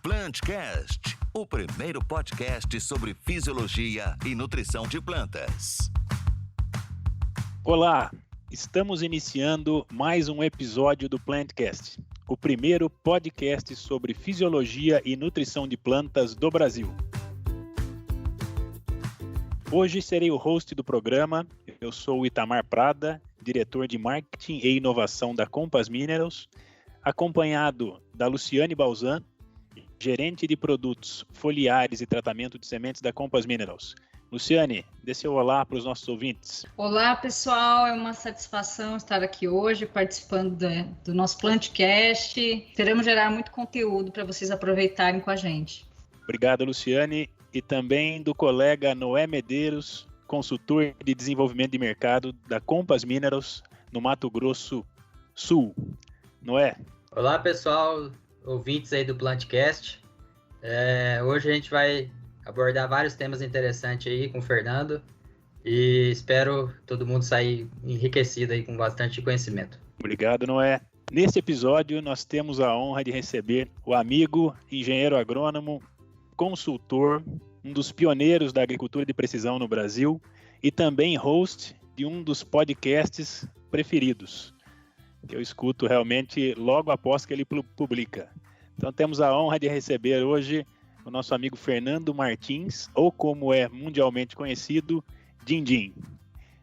Plantcast, o primeiro podcast sobre fisiologia e nutrição de plantas. Olá, estamos iniciando mais um episódio do Plantcast, o primeiro podcast sobre fisiologia e nutrição de plantas do Brasil. Hoje serei o host do programa. Eu sou o Itamar Prada, diretor de marketing e inovação da Compass Minerals, acompanhado da Luciane Balzan, gerente de produtos foliares e tratamento de sementes da Compass Minerals. Luciane, dê seu olá para os nossos ouvintes. Olá, pessoal. É uma satisfação estar aqui hoje participando do nosso Plantcast. Esperamos gerar muito conteúdo para vocês aproveitarem com a gente. Obrigado, Luciane. E também do colega Noé Medeiros, consultor de desenvolvimento de mercado da Compass Minerals no Mato Grosso Sul. Noé. Olá, pessoal, ouvintes aí do Plantcast. Hoje a gente vai abordar vários temas interessantes aí com o Fernando e espero todo mundo sair enriquecido aí com bastante conhecimento. Obrigado, Noé. Nesse episódio nós temos a honra de receber o amigo, engenheiro agrônomo, consultor, um dos pioneiros da agricultura de precisão no Brasil e também host de um dos podcasts preferidos, que eu escuto realmente logo após que ele publica. Então temos a honra de receber hoje o nosso amigo Fernando Martins, ou como é mundialmente conhecido, Dindim.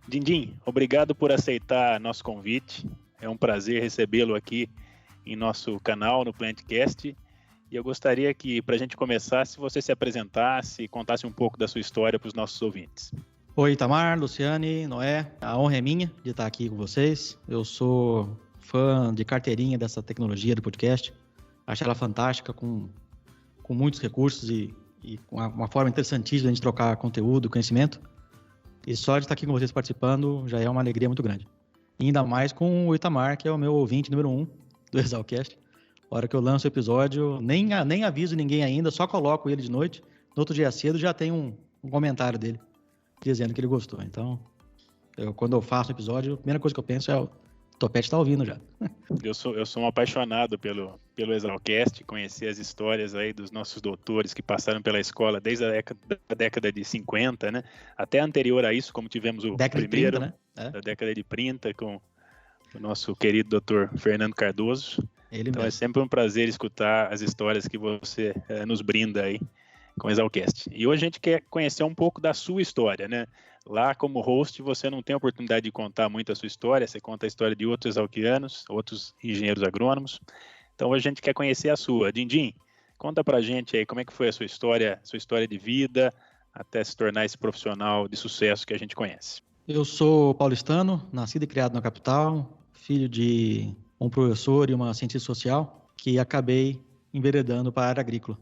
Dindim, obrigado por aceitar nosso convite. É um prazer recebê-lo aqui em nosso canal, no Plantcast. E eu gostaria que, para a gente começar, se você se apresentasse e contasse um pouco da sua história para os nossos ouvintes. Oi, Itamar, Luciane, Noé. A honra é minha de estar aqui com vocês. Eu sou fã de carteirinha dessa tecnologia do podcast. Acho ela fantástica, com muitos recursos e com uma forma interessantíssima de a gente trocar conteúdo, conhecimento. E só de estar aqui com vocês participando já é uma alegria muito grande. E ainda mais com o Itamar, que é o meu ouvinte número 1 do Exalcast. A hora que eu lanço o episódio, nem aviso ninguém ainda, só coloco ele de noite. No outro dia cedo já tem um comentário dele dizendo que ele gostou. Então, quando eu faço o episódio, a primeira coisa que eu penso é: o Topete está ouvindo já. Eu sou um apaixonado pelo Exalcast, conhecer as histórias aí dos nossos doutores que passaram pela escola desde a década de 50, né? Até anterior a isso, como tivemos o década primeiro, de 30, né? da década de 30, com o nosso querido doutor Fernando Cardoso. Então é sempre um prazer escutar as histórias que você nos brinda aí com o Exalcast. E hoje a gente quer conhecer um pouco da sua história, né? Lá como host você não tem a oportunidade de contar muito a sua história, você conta a história de outros exalquianos, outros engenheiros agrônomos. Então hoje a gente quer conhecer a sua. Dindim, conta pra gente aí como é que foi a sua história de vida, até se tornar esse profissional de sucesso que a gente conhece. Eu sou paulistano, nascido e criado na capital, filho de um professor e uma cientista social, que acabei enveredando para a área agrícola.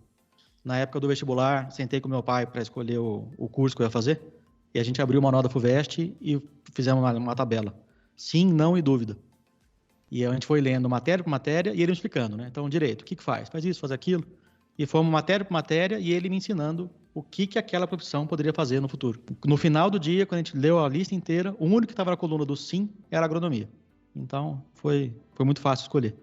Na época do vestibular, sentei com meu pai para escolher o curso que eu ia fazer, e a gente abriu uma nota FUVEST e fizemos uma tabela. Sim, não e dúvida. E a gente foi lendo matéria por matéria e ele me explicando, né? Então, direito, o que faz? Faz isso, faz aquilo. E fomos matéria por matéria e ele me ensinando o que aquela profissão poderia fazer no futuro. No final do dia, quando a gente leu a lista inteira, o único que estava na coluna do sim era agronomia. Então, foi muito fácil escolher.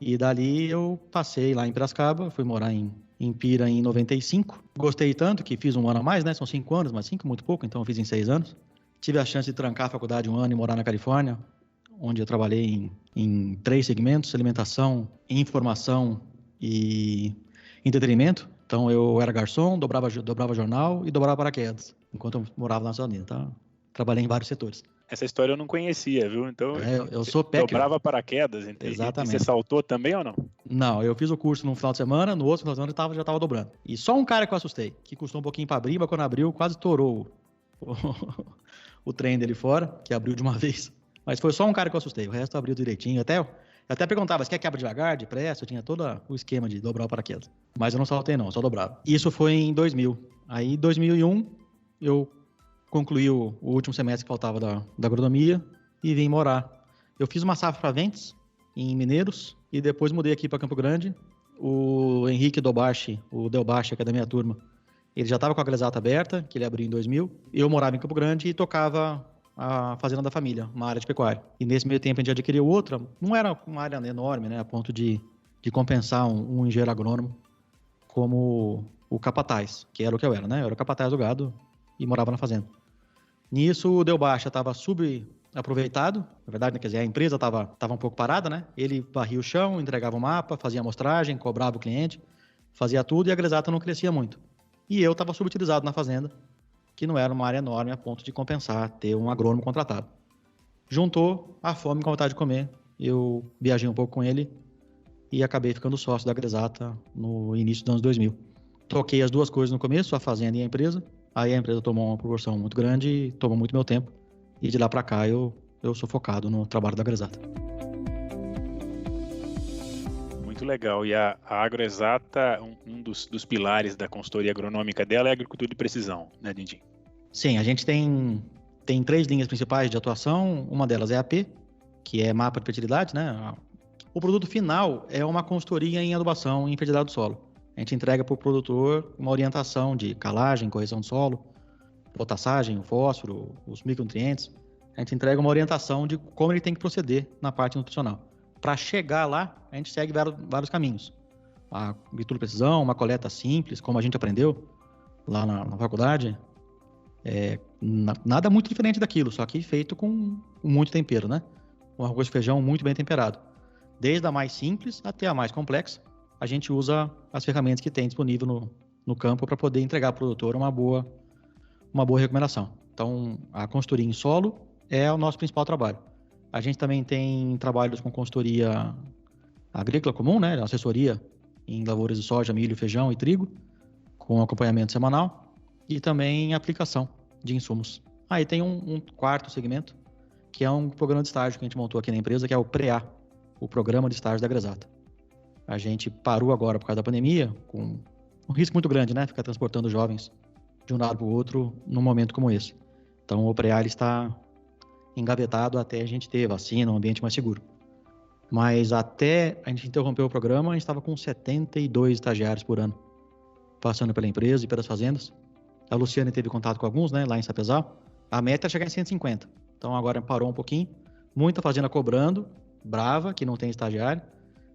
E dali eu passei lá em Piracicaba, fui morar em Pira em 95. Gostei tanto que fiz um ano a mais, né? São 5 anos, mas 5 muito pouco, então eu fiz em 6 anos. Tive a chance de trancar a faculdade um ano e morar na Califórnia, onde eu trabalhei em 3 segmentos: alimentação, informação e entretenimento. Então eu era garçom, dobrava jornal e dobrava paraquedas, enquanto eu morava lá nos Estados Unidos. Então, trabalhei em vários setores. Essa história eu não conhecia, viu? Então, eu sou packer. Dobrava paraquedas. Exatamente. E você saltou também ou não? Não, eu fiz o curso num final de semana, no outro final de semana já estava dobrando. E só um cara que eu assustei, que custou um pouquinho para abrir, mas quando abriu, quase estourou o trem dele fora, que abriu de uma vez. Mas foi só um cara que eu assustei, o resto abriu direitinho. Eu até perguntava, você quer que abra devagar, depressa? Eu tinha todo o esquema de dobrar o paraquedas. Mas eu não saltei não, só dobrava. Isso foi em 2000. Aí em 2001, eu concluí o último semestre que faltava da agronomia e vim morar. Eu fiz uma safra para Ventes, em Mineiros, e depois mudei aqui para Campo Grande. O Henrique Delbache, que é da minha turma, ele já estava com a Glesato aberta, que ele abriu em 2000. Eu morava em Campo Grande e tocava a fazenda da família, uma área de pecuária. E nesse meio tempo a gente adquiriu outra, não era uma área enorme, né, a ponto de compensar um engenheiro agrônomo como o capataz, que era o que eu era, né? Eu era o capataz do gado e morava na fazenda. Nisso, o Deu Baixa estava subaproveitado, na verdade, né, quer dizer, a empresa estava um pouco parada, né? Ele varria o chão, entregava o mapa, fazia amostragem, cobrava o cliente, fazia tudo e a Gresata não crescia muito. E eu estava subutilizado na fazenda, que não era uma área enorme a ponto de compensar ter um agrônomo contratado. Juntou a fome com a vontade de comer, eu viajei um pouco com ele e acabei ficando sócio da Gresata no início dos anos 2000. Toquei as duas coisas no começo, a fazenda e a empresa. Aí a empresa tomou uma proporção muito grande e tomou muito meu tempo. E de lá para cá eu sou focado no trabalho da Gresata. Muito legal. E a Agroexata, um dos pilares da consultoria agronômica dela é a agricultura de precisão, né, Dindim? Sim, a gente tem 3 linhas principais de atuação. Uma delas é a AP, que é mapa de fertilidade, né? O produto final é uma consultoria em adubação e em fertilidade do solo. A gente entrega para o produtor uma orientação de calagem, correção do solo, potassagem, o fósforo, os micronutrientes. A gente entrega uma orientação de como ele tem que proceder na parte nutricional. Para chegar lá, a gente segue vários caminhos. A agricultura de precisão, uma coleta simples, como a gente aprendeu lá na faculdade. Nada muito diferente daquilo, só que feito com muito tempero, né? Um arroz e feijão muito bem temperado. Desde a mais simples até a mais complexa, a gente usa as ferramentas que tem disponível no campo para poder entregar ao produtor uma boa recomendação. Então, a consultoria em solo é o nosso principal trabalho. A gente também tem trabalhos com consultoria agrícola comum, né? Assessoria em lavouras de soja, milho, feijão e trigo, com acompanhamento semanal e também aplicação de insumos. Aí tem um quarto segmento, que é um programa de estágio que a gente montou aqui na empresa, que é o PREA, o Programa de Estágio da Gresata. A gente parou agora por causa da pandemia, com um risco muito grande, né? Ficar transportando jovens de um lado para o outro num momento como esse. Então, o PREA está engavetado até a gente ter vacina, um ambiente mais seguro. Mas até a gente interromper o programa, a gente estava com 72 estagiários por ano, passando pela empresa e pelas fazendas. A Luciane teve contato com alguns, né? Lá em Sapezal. A meta é chegar em 150. Então, agora parou um pouquinho. Muita fazenda cobrando, brava, que não tem estagiário.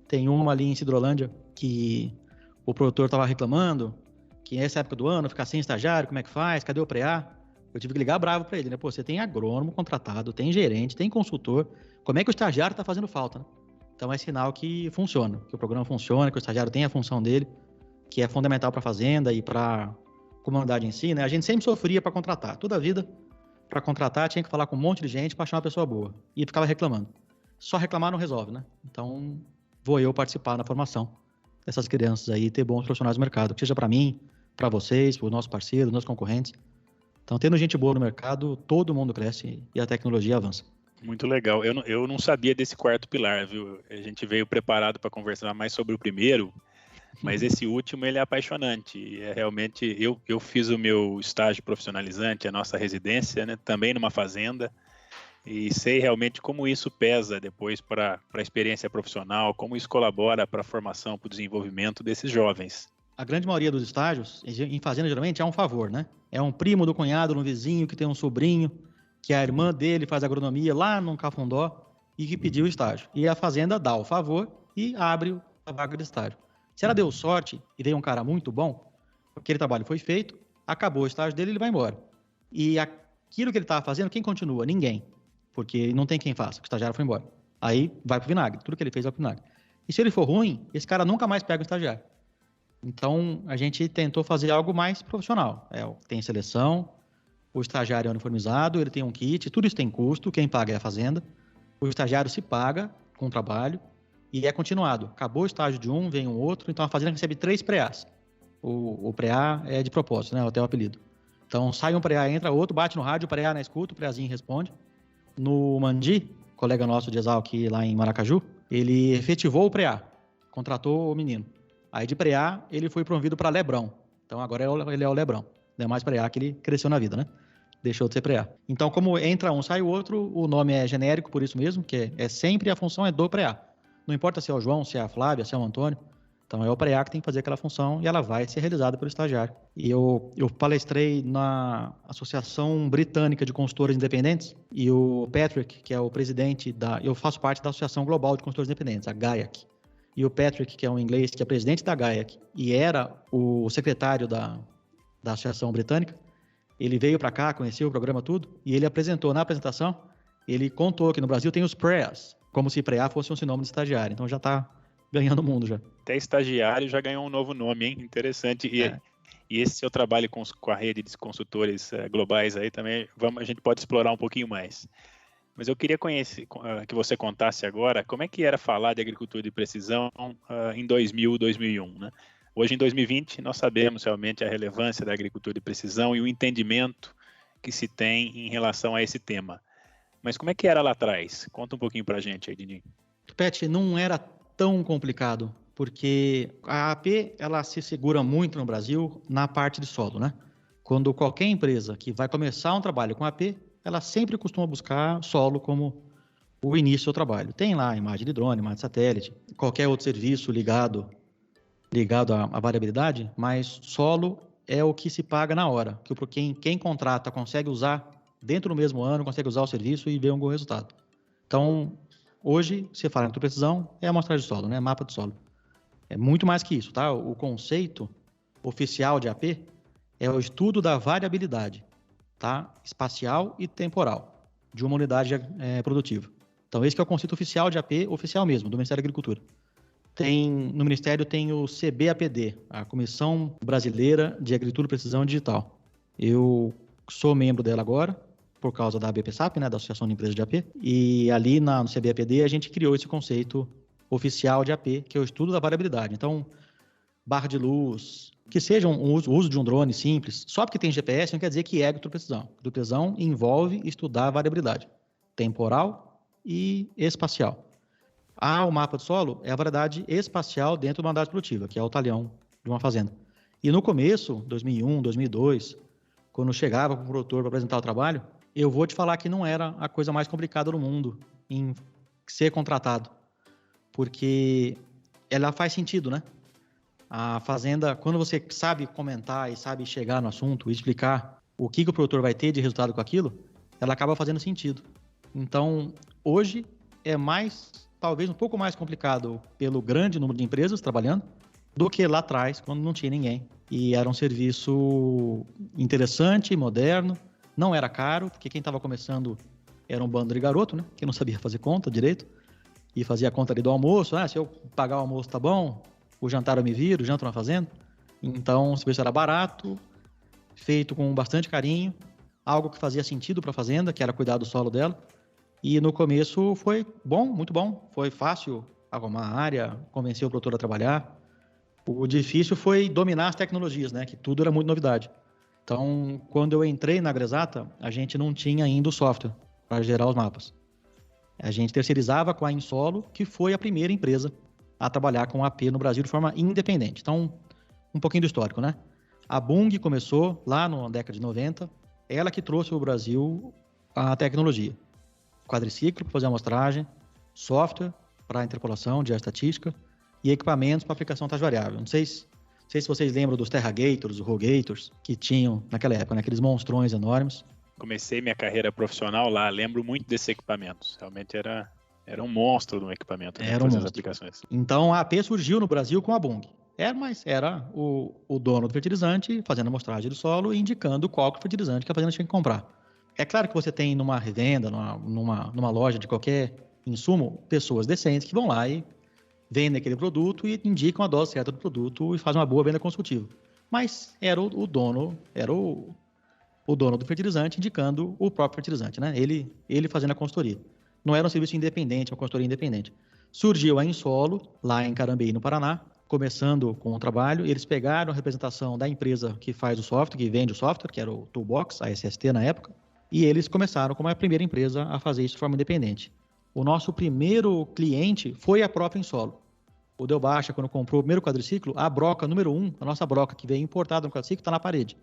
Tem uma ali em Cidrolândia que o produtor estava reclamando que nessa época do ano ficar sem estagiário, como é que faz? Cadê o PREA? Eu tive que ligar bravo para ele, né? Pô, você tem agrônomo contratado, tem gerente, tem consultor. Como é que o estagiário está fazendo falta, né? Então é sinal que funciona, que o programa funciona, que o estagiário tem a função dele, que é fundamental para a fazenda e para a comunidade em si, né? A gente sempre sofria para contratar. Toda a vida, para contratar, tinha que falar com um monte de gente para achar uma pessoa boa. E ficava reclamando. Só reclamar não resolve, né? Então, vou eu participar na formação dessas crianças aí, ter bons profissionais no mercado, que seja para mim, para vocês, para os nossos parceiros, nossos concorrentes. Então, tendo gente boa no mercado, todo mundo cresce e a tecnologia avança. Muito legal. Eu não sabia desse quarto pilar, viu? A gente veio preparado para conversar mais sobre o primeiro, mas esse último ele é apaixonante. É realmente, eu fiz o meu estágio profissionalizante, a nossa residência, né? Também numa fazenda. E sei realmente como isso pesa depois para a experiência profissional, como isso colabora para a formação, para o desenvolvimento desses jovens. A grande maioria dos estágios, em fazenda, geralmente, é um favor, né? É um primo do cunhado, um vizinho que tem um sobrinho, que a irmã dele faz agronomia lá no Cafundó e que pediu o estágio. E a fazenda dá o favor e abre a vaga de estágio. Se ela deu sorte e veio um cara muito bom, aquele trabalho foi feito, acabou o estágio dele, ele vai embora. E aquilo que ele estava fazendo, quem continua? Ninguém. Porque não tem quem faça, o estagiário foi embora. Aí vai pro vinagre, tudo que ele fez vai pro vinagre. E se ele for ruim, esse cara nunca mais pega o estagiário. Então, a gente tentou fazer algo mais profissional. Tem seleção, o estagiário é uniformizado, ele tem um kit, tudo isso tem custo, quem paga é a fazenda. O estagiário se paga com o trabalho e é continuado. Acabou o estágio de um, vem um outro, então a fazenda recebe 3 PREAs. O PREA é de propósito, né? Até o apelido. Então, sai um PREA, entra outro, bate no rádio, o PREA na escuta, o PREAzinho responde. No Mandi, colega nosso de Exal aqui lá em Maracaju, ele efetivou o PREA, contratou o menino. Aí de PREA, ele foi promovido para Lebrão. Então agora ele é o Lebrão. Não é mais PREA que ele cresceu na vida, né? Deixou de ser PREA. Então, como entra um, sai o outro, o nome é genérico, por isso mesmo, que é sempre a função é do PREA. Não importa se é o João, se é a Flávia, se é o Antônio. Então é o PREA que tem que fazer aquela função e ela vai ser realizada pelo estagiário. E eu palestrei na Associação Britânica de Consultores Independentes e o Patrick, que é o presidente eu faço parte da Associação Global de Consultores Independentes, a GAIAC. E o Patrick, que é um inglês, que é presidente da GAEC e era o secretário da Associação Britânica, ele veio para cá, conheceu o programa tudo, e ele apresentou na apresentação, ele contou que no Brasil tem os PREAs, como se PREA fosse um sinônimo de estagiário. Então já está ganhando o mundo já. Até estagiário já ganhou um novo nome, hein? Interessante. E esse seu trabalho com a rede de consultores globais aí também, a gente pode explorar um pouquinho mais. Mas eu queria que você contasse agora como é que era falar de agricultura de precisão em 2000, 2001, né? Hoje, em 2020, nós sabemos realmente a relevância da agricultura de precisão e o entendimento que se tem em relação a esse tema. Mas como é que era lá atrás? Conta um pouquinho para a gente aí, Dini. Pet, não era tão complicado, porque a AP ela se segura muito no Brasil na parte de solo, né? Quando qualquer empresa que vai começar um trabalho com AP, ela sempre costuma buscar solo como o início do trabalho. Tem lá imagem de drone, imagem de satélite, qualquer outro serviço ligado à variabilidade, mas solo é o que se paga na hora, que quem contrata consegue usar dentro do mesmo ano, consegue usar o serviço e ver um bom resultado. Então, hoje, você fala em precisão, é amostragem de solo, né? Mapa de solo. É muito mais que isso, tá? O conceito oficial de AP é o estudo da variabilidade, tá? Espacial e temporal de uma unidade produtiva. Então, esse que é o conceito oficial de AP, oficial mesmo, do Ministério da Agricultura. No Ministério tem o CBAPD, a Comissão Brasileira de Agricultura e Precisão Digital. Eu sou membro dela agora, por causa da ABPSAP, né, da Associação de Empresas de AP, e ali no CBAPD a gente criou esse conceito oficial de AP, que é o estudo da variabilidade. Então, barra de luz, que seja o uso de um drone simples, só porque tem GPS não quer dizer que é agricultura-precisão. Agricultura-precisão envolve estudar a variabilidade temporal e espacial. O mapa do solo é a variedade espacial dentro de uma unidade produtiva, que é o talhão de uma fazenda. E no começo, 2001, 2002, quando eu chegava com o produtor para apresentar o trabalho, eu vou te falar que não era a coisa mais complicada do mundo em ser contratado, porque ela faz sentido, né? A fazenda, quando você sabe comentar e sabe chegar no assunto e explicar o que o produtor vai ter de resultado com aquilo, ela acaba fazendo sentido. Então, hoje é talvez um pouco mais complicado pelo grande número de empresas trabalhando do que lá atrás, quando não tinha ninguém. E era um serviço interessante, moderno, não era caro, porque quem estava começando era um bando de garoto, né? Que não sabia fazer conta direito, e fazia a conta ali do almoço. Se eu pagar o almoço tá bom, o jantar eu me viro, janto na fazenda. Então, o serviço era barato, feito com bastante carinho, algo que fazia sentido para a fazenda, que era cuidar do solo dela. E no começo foi bom, muito bom. Foi fácil arrumar a área, convencer o produtor a trabalhar. O difícil foi dominar as tecnologias, né? Que tudo era muito novidade. Então, quando eu entrei na AgriExata, a gente não tinha ainda o software para gerar os mapas. A gente terceirizava com a Insolo, que foi a primeira empresa a trabalhar com AP no Brasil de forma independente. Então, um pouquinho do histórico, né? A Bung começou lá na década de 90, ela que trouxe para o Brasil a tecnologia. Quadriciclo para fazer amostragem, software para interpolação de estatística e equipamentos para aplicação de taxa variável. Não sei se vocês lembram dos Terragators, os Rogators, que tinham naquela época, né? Aqueles monstrões enormes. Comecei minha carreira profissional lá, lembro muito desses equipamentos. Realmente era um monstro de um equipamento, né, era um monstro. As aplicações. Então a AP surgiu no Brasil com a Bung. Era o dono do fertilizante fazendo amostragem do solo e indicando qual fertilizante que a fazenda tinha que comprar. É claro que você tem numa revenda, numa loja de qualquer insumo, pessoas decentes que vão lá e vendem aquele produto e indicam a dose certa do produto e fazem uma boa venda consultiva. Mas era o dono do fertilizante indicando o próprio fertilizante, né? Ele fazendo a consultoria. Não era um serviço independente, uma consultoria independente. Surgiu a Insolo, lá em Carambeí, no Paraná, começando com o trabalho. Eles pegaram a representação da empresa que faz o software, que vende o software, que era o Toolbox, a SST na época, e eles começaram como a primeira empresa a fazer isso de forma independente. O nosso primeiro cliente foi a própria Insolo. O Deu Baixa, quando comprou o primeiro quadriciclo, a broca número 1, a nossa broca que veio importada no quadriciclo, está na parede,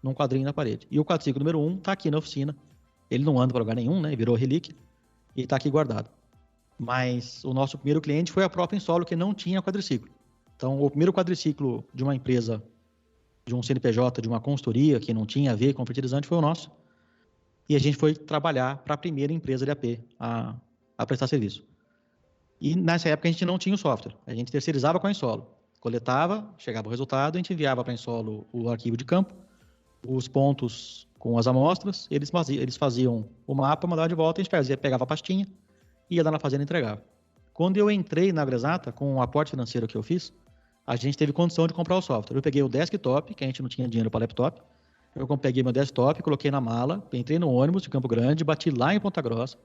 num quadrinho na parede. E o quadriciclo número 1 está aqui na oficina. Ele não anda para lugar nenhum, né? Virou relíquia e está aqui guardado. Mas o nosso primeiro cliente foi a própria Insolo, que não tinha quadriciclo. Então, o primeiro quadriciclo de uma empresa, de um CNPJ, de uma consultoria, que não tinha a ver com fertilizante, foi o nosso. E a gente foi trabalhar para a primeira empresa de AP a prestar serviço. E nessa época a gente não tinha o software, a gente terceirizava com a Insolo. Coletava, chegava o resultado, a gente enviava para a Insolo o arquivo de campo, os pontos com as amostras, eles faziam o mapa, mandavam de volta, a gente pegava a pastinha, ia lá na fazenda e entregava. Quando eu entrei na AgroExata, com o aporte financeiro que eu fiz, a gente teve condição de comprar o software. Eu peguei o desktop, que a gente não tinha dinheiro para laptop, eu peguei meu desktop, coloquei na mala, entrei no ônibus de Campo Grande, bati lá em Ponta Grossa,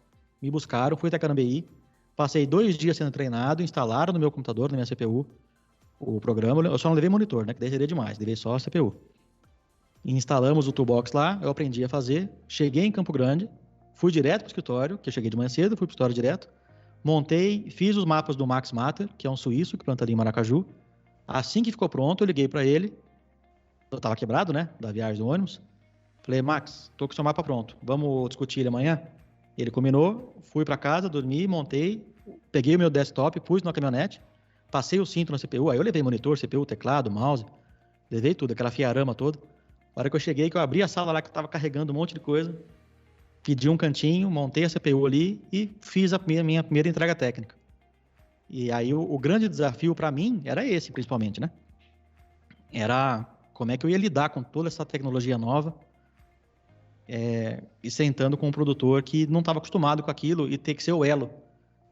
me buscaram, fui até Carambeí, passei 2 dias sendo treinado, instalaram no meu computador, na minha CPU, o programa. Eu só não levei monitor, né? Que daí seria demais, levei só a CPU. Instalamos o toolbox lá, eu aprendi a fazer, cheguei em Campo Grande, fui direto para o escritório, que eu cheguei de manhã cedo, fui para o escritório direto, montei, fiz os mapas do Max Matter, que é um suíço que planta ali em Maracaju. Assim que ficou pronto, eu liguei para ele, eu estava quebrado, né, da viagem do ônibus. Falei, Max, tô com o seu mapa pronto, vamos discutir ele amanhã? Ele combinou, fui para casa, dormi, montei, peguei o meu desktop, pus na caminhonete, passei o cinto na CPU, aí eu levei monitor, CPU, teclado, mouse, levei tudo, aquela fiarama toda. A hora que eu cheguei, que eu abri a sala lá que eu tava carregando um monte de coisa, pedi um cantinho, montei a CPU ali e fiz a minha primeira entrega técnica. E aí o grande desafio para mim era esse, principalmente, né? Era como é que eu ia lidar com toda essa tecnologia nova, e sentando com um produtor que não estava acostumado com aquilo e ter que ser o elo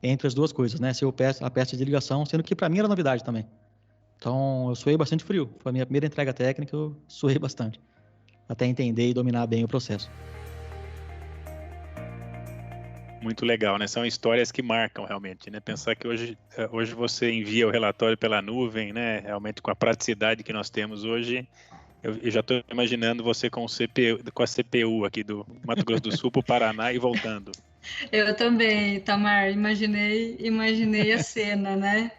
entre as duas coisas, né? Ser a peça de ligação, sendo que para mim era novidade também. Então eu suei bastante frio. Foi a minha primeira entrega técnica, eu suei bastante, até entender e dominar bem o processo. Muito legal, né? São histórias que marcam realmente, né? Pensar que hoje você envia o relatório pela nuvem, né? Realmente com a praticidade que nós temos hoje, eu já estou imaginando você com a CPU aqui do Mato Grosso do Sul para o Paraná e voltando. Eu também, Tamar, imaginei a cena, né?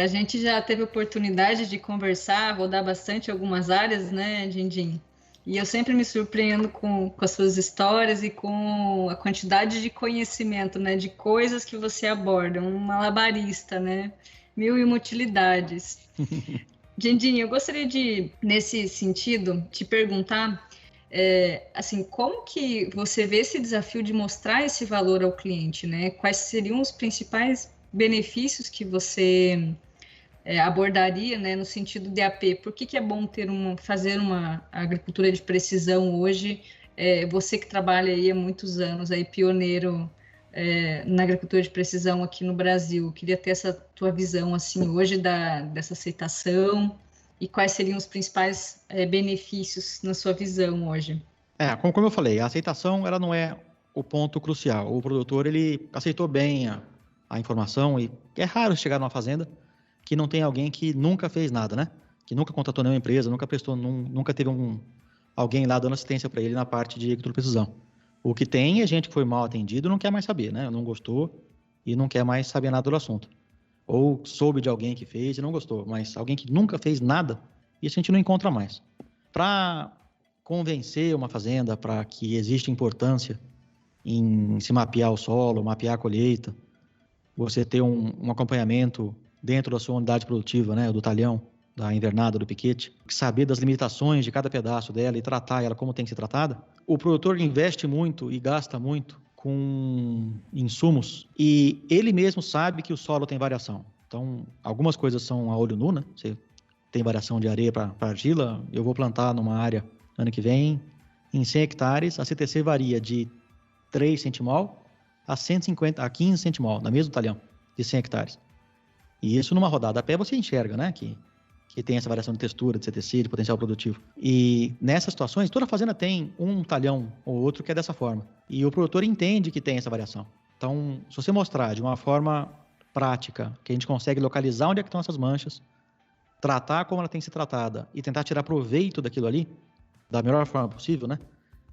A gente já teve oportunidade de conversar, rodar bastante algumas áreas, né, Dindim? E eu sempre me surpreendo com as suas histórias e com a quantidade de conhecimento, né, de coisas que você aborda, um malabarista, né? 1001 utilidades. Dindim, eu gostaria de, nesse sentido, te perguntar, assim, como que você vê esse desafio de mostrar esse valor ao cliente, né? Quais seriam os principais benefícios que você abordaria, né, no sentido de AP? Por que é bom fazer uma agricultura de precisão hoje? Você que trabalha aí há muitos anos, aí pioneiro na agricultura de precisão aqui no Brasil, queria ter essa tua visão assim hoje dessa aceitação e quais seriam os principais benefícios na sua visão hoje? Como eu falei, a aceitação ela não é o ponto crucial. O produtor ele aceitou bem a informação e é raro chegar numa fazenda que não tem alguém que nunca fez nada, né? Que nunca contratou nenhuma empresa, nunca teve alguém lá dando assistência para ele na parte de agricultura de precisão. O que tem é gente que foi mal atendido e não quer mais saber, né? Não gostou e não quer mais saber nada do assunto. Ou soube de alguém que fez e não gostou, mas alguém que nunca fez nada, isso a gente não encontra mais. Para convencer uma fazenda para que existe importância em se mapear o solo, mapear a colheita, você ter um acompanhamento dentro da sua unidade produtiva, né, do talhão, da invernada, do piquete, saber das limitações de cada pedaço dela e tratar ela como tem que ser tratada, o produtor investe muito e gasta muito com insumos e ele mesmo sabe que o solo tem variação. Então, algumas coisas são a olho nu, né? Você tem variação de areia para argila, eu vou plantar numa área ano que vem, em 100 hectares, a CTC varia de 3 centimol a 15 centimol, no mesmo talhão, de 100 hectares. E isso numa rodada a pé você enxerga, né? Que tem essa variação de textura, de CTC, de potencial produtivo. E nessas situações, toda fazenda tem um talhão ou outro que é dessa forma. E o produtor entende que tem essa variação. Então, se você mostrar de uma forma prática, que a gente consegue localizar onde é que estão essas manchas, tratar como ela tem que ser tratada e tentar tirar proveito daquilo ali, da melhor forma possível, né?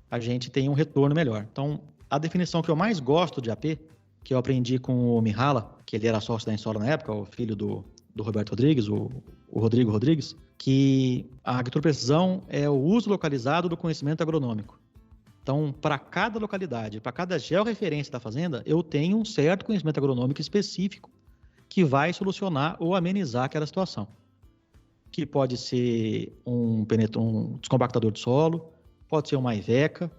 A gente tem um retorno melhor. Então, a definição que eu mais gosto de AP, que eu aprendi com o Mihala, que ele era sócio da Insolo na época, o filho do Roberto Rodrigues, o Rodrigo Rodrigues, que a agricultura de precisão é o uso localizado do conhecimento agronômico. Então, para cada localidade, para cada georreferência da fazenda, eu tenho um certo conhecimento agronômico específico que vai solucionar ou amenizar aquela situação. Que pode ser um descompactador de solo, pode ser uma Iveca,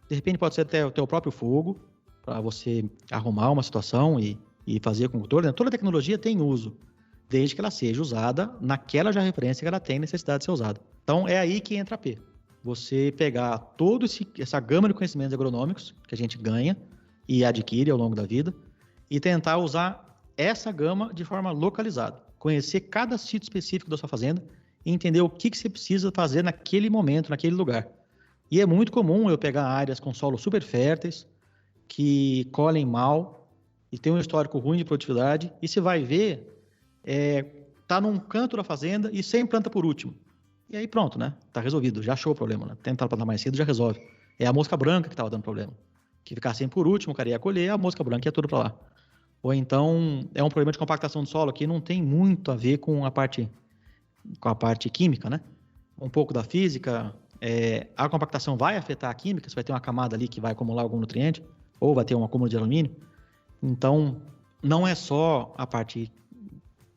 de repente pode ser até o teu próprio fogo, para você arrumar uma situação e e fazer com o cultor, né? Toda tecnologia tem uso, desde que ela seja usada naquela já referência que ela tem necessidade de ser usada. Então, é aí que entra a P. Você pegar toda essa gama de conhecimentos agronômicos que a gente ganha e adquire ao longo da vida e tentar usar essa gama de forma localizada. Conhecer cada sítio específico da sua fazenda e entender o que você precisa fazer naquele momento, naquele lugar. E é muito comum eu pegar áreas com solos super férteis, que colhem mal e tem um histórico ruim de produtividade, e você vai ver, tá num canto da fazenda e sem planta por último. E aí pronto, né? Tá resolvido, já achou o problema, né? Tentar plantar mais cedo já resolve. É a mosca branca que tava dando problema. Que ficar sempre por último, o cara ia colher, a mosca branca ia tudo para lá. Ou então, é um problema de compactação do solo que não tem muito a ver com a parte química, né? Um pouco da física, a compactação vai afetar a química, você vai ter uma camada ali que vai acumular algum nutriente, ou vai ter um acúmulo de alumínio. Então, não é só a parte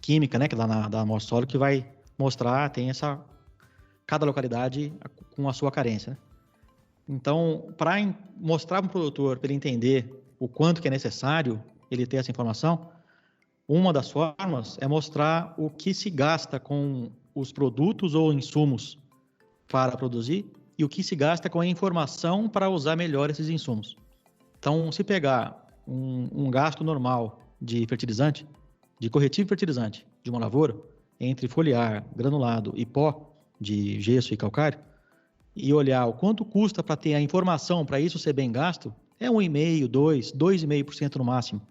química, né, que lá da amostra solo que vai mostrar, tem cada localidade com a sua carência, né? Então, para mostrar para o produtor, para ele entender o quanto que é necessário ele ter essa informação, uma das formas é mostrar o que se gasta com os produtos ou insumos para produzir e o que se gasta com a informação para usar melhor esses insumos. Então, se pegar um gasto normal de fertilizante, de corretivo e fertilizante de uma lavoura, entre foliar, granulado e pó de gesso e calcário, e olhar o quanto custa para ter a informação para isso ser bem gasto, é 1,5%, 2,5% no máximo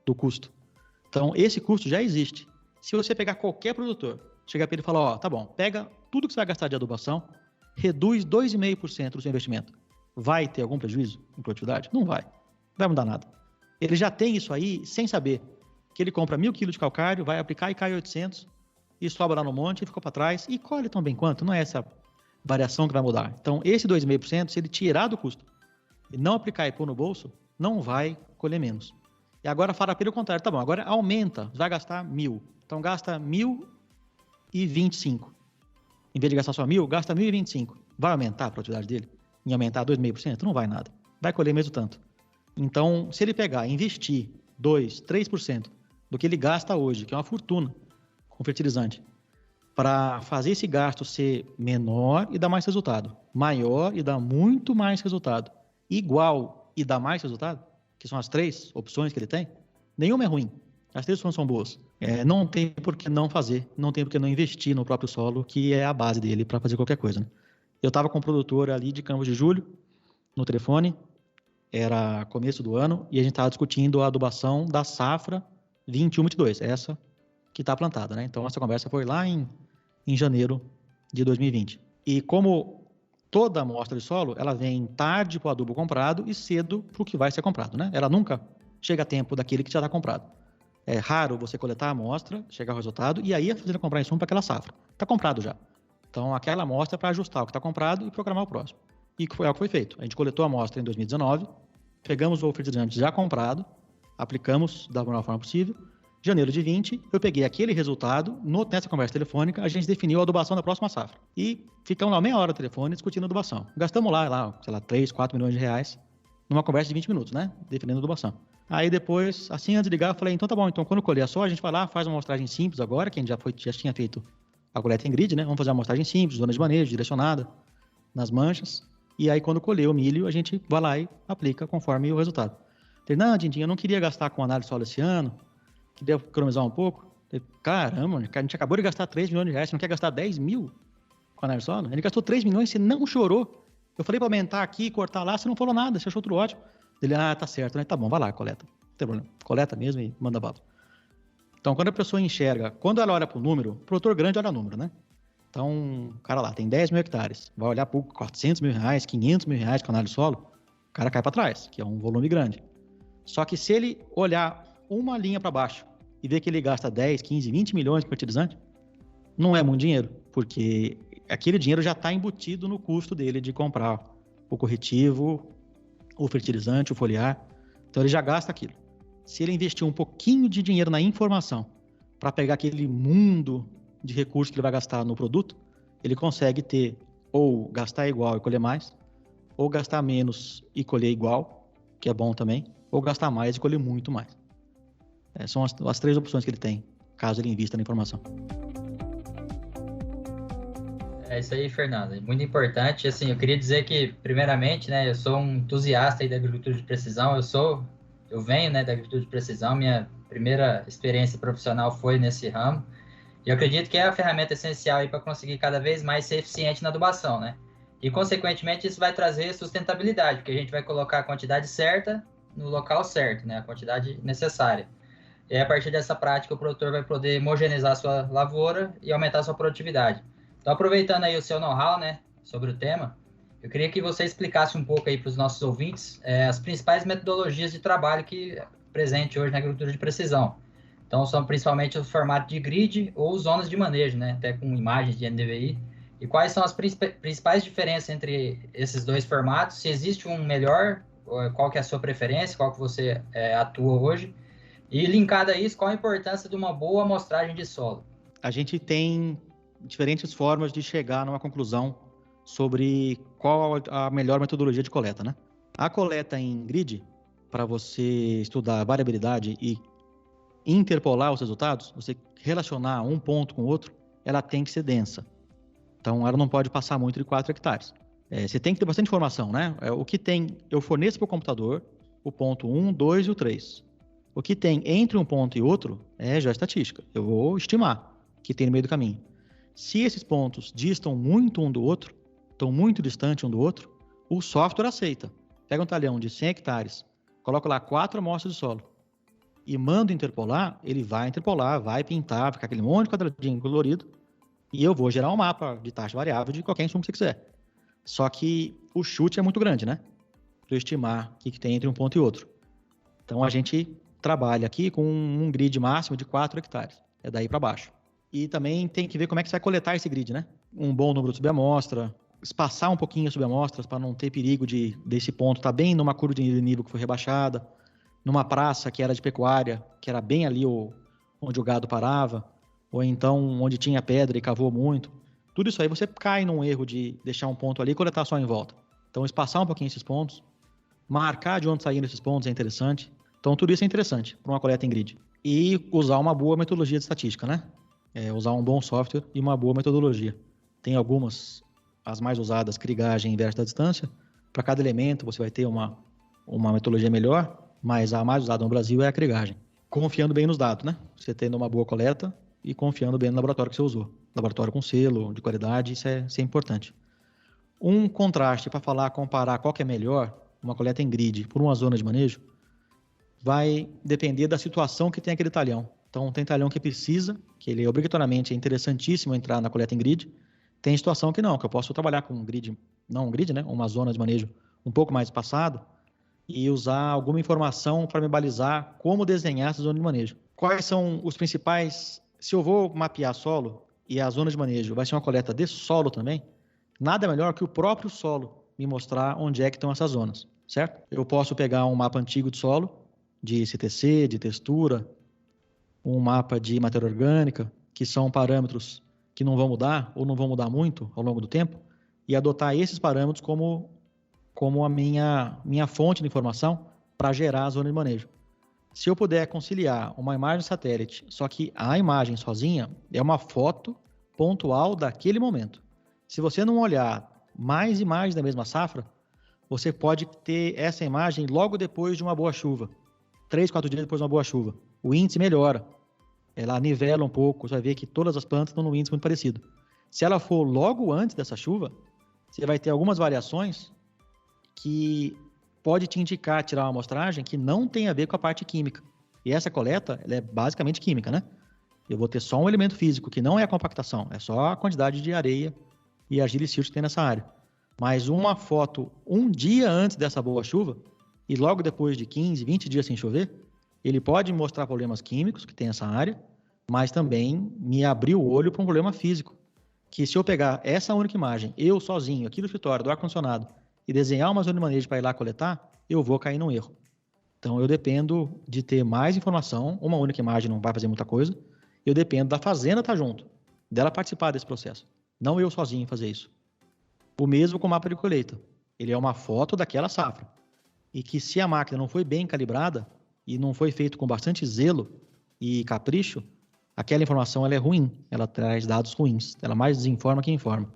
do custo. Então, esse custo já existe. Se você pegar qualquer produtor, chegar para ele e falar, ó, tá bom, pega tudo que você vai gastar de adubação, reduz 2,5% do seu investimento. Vai ter algum prejuízo em produtividade? Não vai. Não vai mudar nada. Ele já tem isso aí sem saber que ele compra 1.000 kg de calcário, vai aplicar e cai 800, e sobra lá no monte, e ficou para trás, e colhe tão bem quanto. Não é essa variação que vai mudar. Então, esse 2,5%, se ele tirar do custo e não aplicar e pôr no bolso, não vai colher menos. E agora fala pelo contrário, tá bom, agora aumenta, vai gastar 1.000. Então, gasta 1.025. Em vez de gastar só 1.000, gasta 1.025. Vai aumentar a produtividade dele? Em aumentar 2,5%? Não vai nada. Vai colher mesmo tanto. Então, se ele pegar e investir 2%, 3% do que ele gasta hoje, que é uma fortuna com fertilizante, para fazer esse gasto ser menor e dar mais resultado, maior e dar muito mais resultado, igual e dar mais resultado, que são as 3 opções que ele tem, nenhuma é ruim. As 3 opções são boas. Não tem por que não fazer, não tem por que não investir no próprio solo, que é a base dele para fazer qualquer coisa, né? Eu estava com um produtor ali de Campos de Julho, no telefone, era começo do ano, e a gente estava discutindo a adubação da safra 21-22, essa que está plantada, né? Então, essa conversa foi lá em janeiro de 2020. E como toda amostra de solo, ela vem tarde para o adubo comprado e cedo para o que vai ser comprado, né? Ela nunca chega a tempo daquele que já está comprado. É raro você coletar a amostra, chegar ao resultado, e aí a fazenda comprar insumo para aquela safra. Está comprado já. Então, aquela amostra é para ajustar o que está comprado e programar o próximo. E foi o que foi feito. A gente coletou a amostra em 2019, pegamos o fertilizante já comprado, aplicamos da melhor forma possível. Janeiro de 20, eu peguei aquele resultado, nessa conversa telefônica, a gente definiu a adubação da próxima safra. E ficamos lá meia hora no telefone discutindo a adubação. Gastamos lá, sei lá, 3, 4 milhões de reais numa conversa de 20 minutos, né? Definindo a adubação. Aí depois, assim, antes de ligar, eu falei, então tá bom, então quando colher a soja, a gente vai lá, faz uma amostragem simples agora, que a gente já tinha feito a coleta em grid, né? Vamos fazer uma amostragem simples, zona de manejo, direcionada, nas manchas. E aí, quando colher o milho, a gente vai lá e aplica conforme o resultado. Falei, não, Dindinho, eu não queria gastar com análise solo esse ano, queria economizar um pouco. Falei, caramba, a gente acabou de gastar 3 milhões de reais, você não quer gastar 10 mil com análise solo? Ele gastou 3 milhões, você não chorou. Eu falei para aumentar aqui, cortar lá, você não falou nada, você achou tudo ótimo. Ele, tá certo, né? Tá bom, vai lá, coleta. Não tem problema. Coleta mesmo e manda bala. Então, quando a pessoa enxerga, quando ela olha para o número, o produtor grande olha o número, né? Então, o cara lá tem 10 mil hectares, vai olhar por 400 mil reais, 500 mil reais com análise solo, o cara cai para trás, que é um volume grande. Só que se ele olhar uma linha para baixo e ver que ele gasta 10, 15, 20 milhões de fertilizante, não é muito dinheiro, porque aquele dinheiro já está embutido no custo dele de comprar o corretivo, o fertilizante, o foliar. Então, ele já gasta aquilo. Se ele investir um pouquinho de dinheiro na informação para pegar aquele mundo de recursos que ele vai gastar no produto, ele consegue ter ou gastar igual e colher mais, ou gastar menos e colher igual, que é bom também, ou gastar mais e colher muito mais. São as 3 opções que ele tem, caso ele invista na informação. É isso aí, Fernando. Muito importante. Assim, eu queria dizer que, primeiramente, né, eu sou um entusiasta aí da agricultura de precisão. Eu venho, né, da agricultura de precisão. Minha primeira experiência profissional foi nesse ramo. E eu acredito que é a ferramenta essencial aí para conseguir cada vez mais ser eficiente na adubação, né? E, consequentemente, isso vai trazer sustentabilidade, porque a gente vai colocar a quantidade certa no local certo, né? A quantidade necessária. E a partir dessa prática, o produtor vai poder homogeneizar a sua lavoura e aumentar a sua produtividade. Então, aproveitando aí o seu know-how, né, sobre o tema, eu queria que você explicasse um pouco aí para os nossos ouvintes as principais metodologias de trabalho que é presente hoje na agricultura de precisão. Então, são principalmente o formato de grid ou zonas de manejo, né, até com imagens de NDVI. E quais são as principais diferenças entre esses 2 formatos? Se existe um melhor, qual que é a sua preferência, qual que você atua hoje? E linkado a isso, qual a importância de uma boa amostragem de solo? A gente tem diferentes formas de chegar numa conclusão sobre qual a melhor metodologia de coleta, né? A coleta em grid, para você estudar a variabilidade e interpolar os resultados, você relacionar um ponto com o outro, ela tem que ser densa. Então, ela não pode passar muito de 4 hectares. Você tem que ter bastante informação, né? O que tem, eu forneço para o computador o ponto 1, 2 e o 3. O que tem entre um ponto e outro é já estatística. Eu vou estimar o que tem no meio do caminho. Se esses pontos distam muito um do outro, estão muito distantes um do outro, o software aceita. Pega um talhão de 100 hectares, coloca lá 4 amostras de solo e manda interpolar, ele vai interpolar, vai pintar, ficar aquele monte de quadradinho colorido e eu vou gerar um mapa de taxa variável de qualquer insumo que você quiser. Só que o chute é muito grande, né? Para eu estimar o que tem entre um ponto e outro. Então, a gente trabalha aqui com um grid máximo de 4 hectares. É daí para baixo. E também tem que ver como é que você vai coletar esse grid, né? Um bom número de subamostra, espaçar um pouquinho as subamostras para não ter perigo desse ponto estar bem numa curva de nível que foi rebaixada, numa praça que era de pecuária, que era bem ali onde o gado parava, ou então onde tinha pedra e cavou muito. Tudo isso aí você cai num erro de deixar um ponto ali e coletar só em volta. Então, espaçar um pouquinho esses pontos, marcar de onde saíram esses pontos é interessante. Então, tudo isso é interessante para uma coleta em grid. E usar uma boa metodologia de estatística, né? Usar um bom software e uma boa metodologia. Tem algumas, as mais usadas, crigagem inversa da distância. Para cada elemento você vai ter uma metodologia melhor, mas a mais usada no Brasil é a crigagem. Confiando bem nos dados, né? Você tendo uma boa coleta e confiando bem no laboratório que você usou. Laboratório com selo, de qualidade, isso é importante. Um contraste para comparar qual que é melhor, uma coleta em grid por uma zona de manejo, vai depender da situação que tem aquele talhão. Então, tem talhão que precisa, que ele obrigatoriamente é interessantíssimo entrar na coleta em grid. Tem situação que não, que eu posso trabalhar com um grid, não um grid, né? Uma zona de manejo um pouco mais espaçada e usar alguma informação para me balizar como desenhar essa zona de manejo. Quais são os principais... Se eu vou mapear solo e a zona de manejo vai ser uma coleta de solo também, nada melhor que o próprio solo me mostrar onde é que estão essas zonas, certo? Eu posso pegar um mapa antigo de solo, de CTC, de textura, um mapa de matéria orgânica, que são parâmetros que não vão mudar ou não vão mudar muito ao longo do tempo, e adotar esses parâmetros como a minha fonte de informação para gerar a zona de manejo. Se eu puder conciliar uma imagem satélite, só que a imagem sozinha é uma foto pontual daquele momento. Se você não olhar mais imagens da mesma safra, você pode ter essa imagem logo depois de uma boa chuva. 3, 4 dias depois de uma boa chuva. O índice melhora. Ela nivela um pouco, você vai ver que todas as plantas estão num índice muito parecido. Se ela for logo antes dessa chuva, você vai ter algumas variações que pode te indicar, tirar uma amostragem que não tem a ver com a parte química. E essa coleta, ela é basicamente química, né? Eu vou ter só um elemento físico, que não é a compactação, é só a quantidade de areia e argila e silt que tem nessa área. Mas uma foto um dia antes dessa boa chuva, e logo depois de 15, 20 dias sem chover, ele pode mostrar problemas químicos que tem essa área, mas também me abrir o olho para um problema físico. Que se eu pegar essa única imagem, eu sozinho, aqui no escritório, do ar-condicionado, e desenhar uma zona de manejo para ir lá coletar, eu vou cair num erro. Então, eu dependo de ter mais informação, uma única imagem não vai fazer muita coisa, eu dependo da fazenda estar junto, dela participar desse processo, não eu sozinho fazer isso. O mesmo com o mapa de colheita, ele é uma foto daquela safra, e que se a máquina não foi bem calibrada, e não foi feito com bastante zelo e capricho, aquela informação ela é ruim, ela traz dados ruins, ela mais desinforma que informa.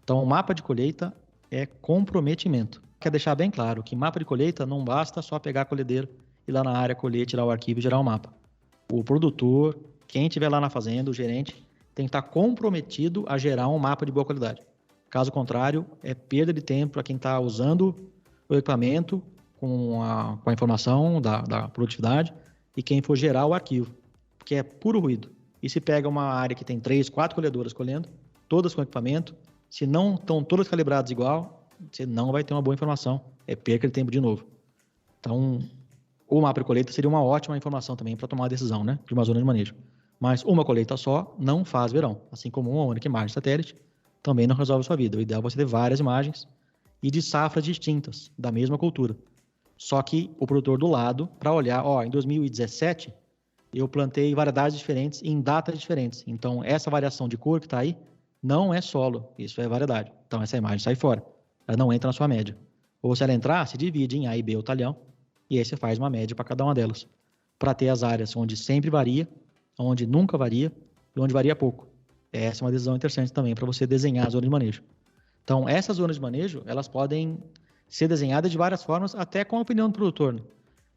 Então, o mapa de colheita é comprometimento. Quer deixar bem claro que mapa de colheita não basta só pegar a colhedeira, ir lá na área, colher, tirar o arquivo e gerar o mapa. O produtor, quem estiver lá na fazenda, o gerente, tem que estar comprometido a gerar um mapa de boa qualidade. Caso contrário, é perda de tempo para quem está usando o equipamento com a informação da produtividade e quem for gerar o arquivo, porque é puro ruído. E se pega uma área que tem 3, 4 colhedoras colhendo, todas com equipamento, se não estão todas calibradas igual, você não vai ter uma boa informação. É perca de tempo de novo. Então, o mapa de colheita seria uma ótima informação também para tomar a decisão, né, de uma zona de manejo. Mas uma colheita só não faz verão. Assim como uma única imagem de satélite também não resolve a sua vida. O ideal é você ter várias imagens e de safras distintas da mesma cultura. Só que o produtor do lado, para olhar, em 2017, eu plantei variedades diferentes em datas diferentes. Então, essa variação de cor que está aí não é solo, isso é variedade. Então, essa imagem sai fora. Ela não entra na sua média. Ou se ela entrar, se divide em A e B o talhão, e aí você faz uma média para cada uma delas. Para ter as áreas onde sempre varia, onde nunca varia e onde varia pouco. Essa é uma decisão interessante também para você desenhar a zona de manejo. Então, essas zonas de manejo, elas podem ser desenhadas de várias formas, até com a opinião do produtor, né?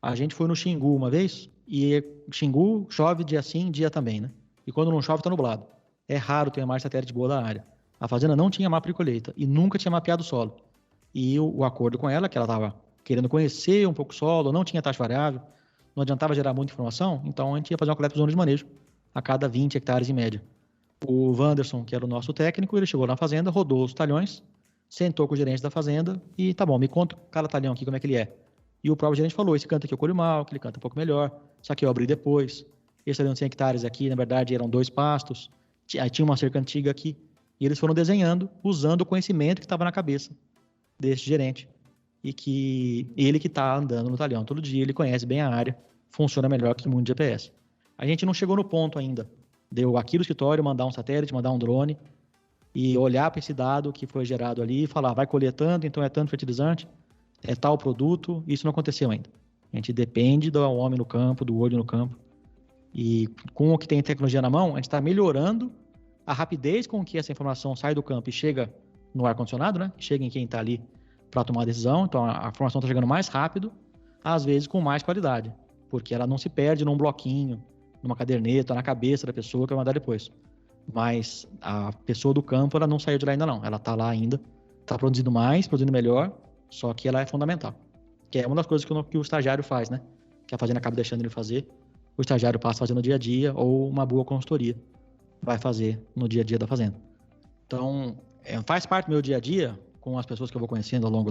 A gente foi no Xingu uma vez, e Xingu chove dia sim, dia também, né? E quando não chove, está nublado. É raro ter uma imagem satélite boa da área. A fazenda não tinha mapa de colheita e nunca tinha mapeado o solo. E o acordo com ela, que ela estava querendo conhecer um pouco o solo, não tinha taxa variável, não adiantava gerar muita informação, então a gente ia fazer uma coleta de zona de manejo a cada 20 hectares em média. O Wanderson, que era o nosso técnico, ele chegou na fazenda, rodou os talhões, sentou com o gerente da fazenda e tá bom, me conta cada talhão aqui como é que ele é. E o próprio gerente falou, esse canta aqui eu colho mal, aquele canta um pouco melhor, só que eu abri depois. Esse talhão de 100 hectares aqui, na verdade, eram 2 pastos, aí tinha uma cerca antiga aqui. E eles foram desenhando, usando o conhecimento que estava na cabeça desse gerente. E que ele que está andando no talhão todo dia, ele conhece bem a área, funciona melhor que muito GPS. A gente não chegou no ponto ainda. Deu aqui no escritório, mandar um satélite, mandar um drone e olhar para esse dado que foi gerado ali e falar, vai colher tanto, então é tanto fertilizante, é tal produto. Isso não aconteceu ainda. A gente depende do homem no campo, do olho no campo. E com o que tem tecnologia na mão, a gente está melhorando a rapidez com que essa informação sai do campo e chega no ar-condicionado, né? Chega em quem está ali para tomar a decisão. Então, a informação está chegando mais rápido, às vezes com mais qualidade, porque ela não se perde num bloquinho, numa caderneta, na cabeça da pessoa que vai mandar depois. Mas a pessoa do campo, ela não saiu de lá ainda não. Ela está lá ainda, está produzindo mais, produzindo melhor, só que ela é fundamental. Que é uma das coisas que o estagiário faz, né? Que a fazenda acaba deixando ele fazer. O estagiário passa fazendo no dia a dia ou uma boa consultoria vai fazer no dia a dia da fazenda. Então, faz parte do meu dia a dia, com as pessoas que eu vou conhecendo ao longo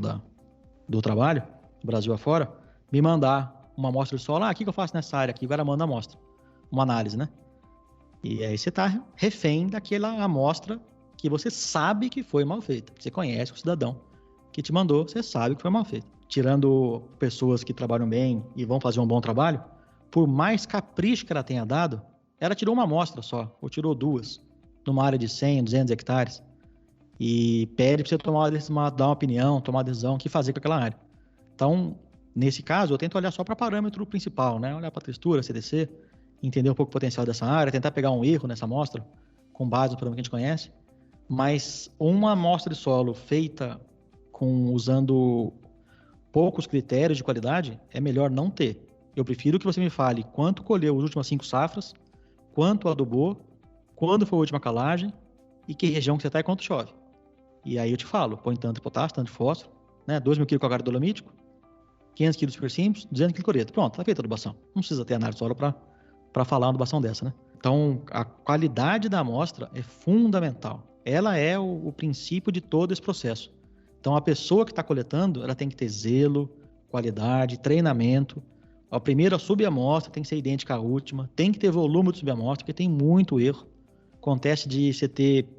do trabalho, Brasil afora, me mandar uma amostra de solo. O que eu faço nessa área aqui? Agora manda a amostra, uma análise, né? E aí você está refém daquela amostra que você sabe que foi mal feita. Você conhece o cidadão que te mandou, você sabe que foi mal feito. Tirando pessoas que trabalham bem e vão fazer um bom trabalho, por mais capricho que ela tenha dado, ela tirou uma amostra só, ou tirou 2, numa área de 100, 200 hectares, e pede para você dar uma opinião, tomar uma decisão, o que fazer com aquela área. Então, nesse caso, eu tento olhar só para o parâmetro principal, né? Olhar para a textura, CDC, entender um pouco o potencial dessa área, tentar pegar um erro nessa amostra, com base no problema que a gente conhece, mas uma amostra de solo feita usando poucos critérios de qualidade, é melhor não ter. Eu prefiro que você me fale quanto colheu as últimas 5 safras, quanto adubou, quando foi a última calagem e que região que você está e quanto chove. E aí eu te falo, põe tanto de potássio, tanto de fósforo, né? 2.000 kg de cálcio dolomítico, 500 kg de super simples, 200 kg de cloreto. Pronto, está feita a adubação. Não precisa ter análise de solo para falar uma adubação dessa, né? Então, a qualidade da amostra é fundamental. Ela é o princípio de todo esse processo. Então, a pessoa que está coletando, ela tem que ter zelo, qualidade, treinamento. A primeira subamostra tem que ser idêntica à última, tem que ter volume de subamostra, porque tem muito erro. Acontece de você ter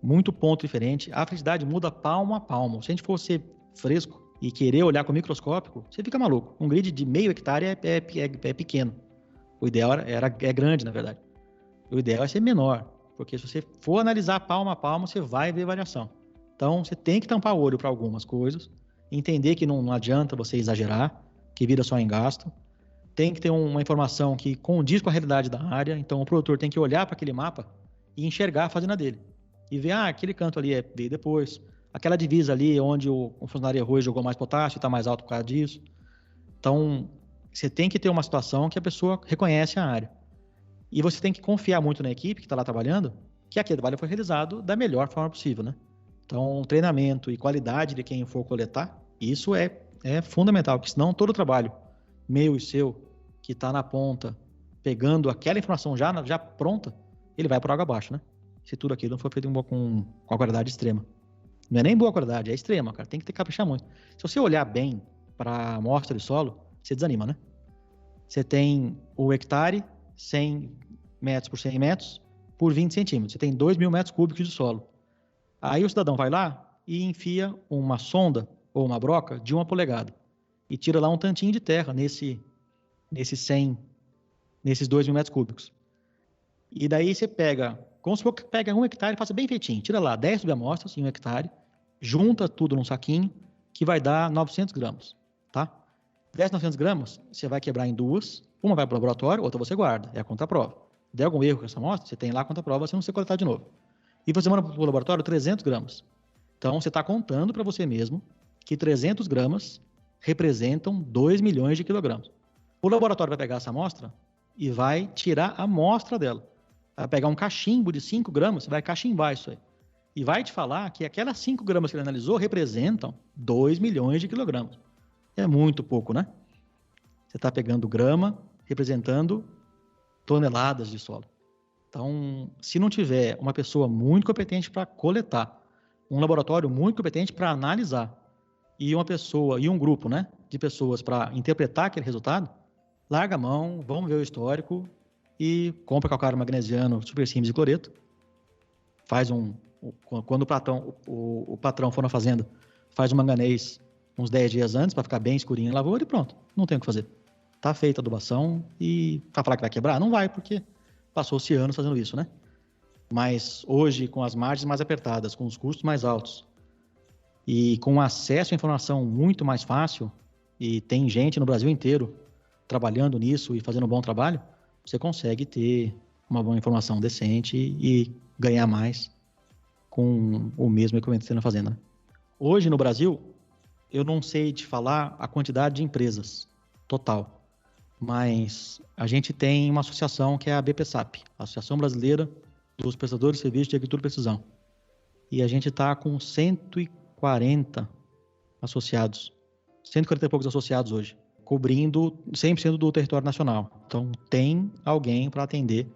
muito ponto diferente. A fertilidade muda palmo a palmo. Se a gente for ser fresco e querer olhar com microscópico, você fica maluco. Um grid de meio hectare é pequeno. O ideal é grande, na verdade. O ideal é ser menor, porque se você for analisar palmo a palmo, você vai ver variação. Então, você tem que tampar o olho para algumas coisas, entender que não adianta você exagerar, que vira só em gasto, tem que ter uma informação que condiz com a realidade da área, então o produtor tem que olhar para aquele mapa e enxergar a fazenda dele. E ver, aquele canto ali veio depois, aquela divisa ali onde o funcionário errou e jogou mais potássio, está mais alto por causa disso. Então, você tem que ter uma situação que a pessoa reconhece a área. E você tem que confiar muito na equipe que está lá trabalhando, que aquele trabalho foi realizado da melhor forma possível, né? Então, treinamento e qualidade de quem for coletar, isso é fundamental, porque senão todo o trabalho meu e seu, que está na ponta, pegando aquela informação já pronta, ele vai por água abaixo, né? Se tudo aquilo não for feito com a qualidade extrema. Não é nem boa qualidade, é extrema, cara. Tem que caprichar muito. Se você olhar bem para a amostra de solo, você desanima, né? Você tem o hectare, 100 metros por 100 metros, por 20 centímetros. Você tem 2.000 metros cúbicos de solo. Aí o cidadão vai lá e enfia uma sonda ou uma broca de 1 polegada e tira lá um tantinho de terra nesses 2.000 metros cúbicos. E daí você pega, como se for que pega 1 hectare e faça bem feitinho. Tira lá 10 subamostras em 1 hectare, junta tudo num saquinho, que vai dar 900 gramas, tá? 900 gramas, você vai quebrar em 2, uma vai para o laboratório, outra você guarda, é a contraprova. Der algum erro com essa amostra, você tem lá a contraprova, você não precisa coletar de novo. E você manda para o laboratório 300 gramas. Então, você está contando para você mesmo que 300 gramas representam 2 milhões de quilogramas. O laboratório vai pegar essa amostra e vai tirar a amostra dela. Vai pegar um cachimbo de 5 gramas, você vai cachimbar isso aí. E vai te falar que aquelas 5 gramas que ele analisou representam 2 milhões de quilogramas. É muito pouco, né? Você está pegando grama, representando toneladas de solo. Então, se não tiver uma pessoa muito competente para coletar, um laboratório muito competente para analisar, e uma pessoa, e um grupo, né, de pessoas para interpretar aquele resultado, larga a mão, vamos ver o histórico e compra calcário magnesiano super simples de cloreto, faz quando o patrão for na fazenda, faz um manganês uns 10 dias antes para ficar bem escurinho em lavoura e pronto, não tem o que fazer. Tá feita a adubação e para falar que vai quebrar? Não vai, porque passou-se anos fazendo isso, né? Mas hoje, com as margens mais apertadas, com os custos mais altos e com acesso à informação muito mais fácil, e tem gente no Brasil inteiro trabalhando nisso e fazendo um bom trabalho, você consegue ter uma boa informação decente e ganhar mais com o mesmo equipamento que você está fazendo, né? Hoje, no Brasil, eu não sei te falar a quantidade de empresas total, mas a gente tem uma associação que é a BPSAP, a Associação Brasileira dos Prestadores de Serviços de Agricultura e Precisão. E a gente está com 140 associados, 140 e poucos associados hoje, cobrindo 100% do território nacional. Então, tem alguém para atender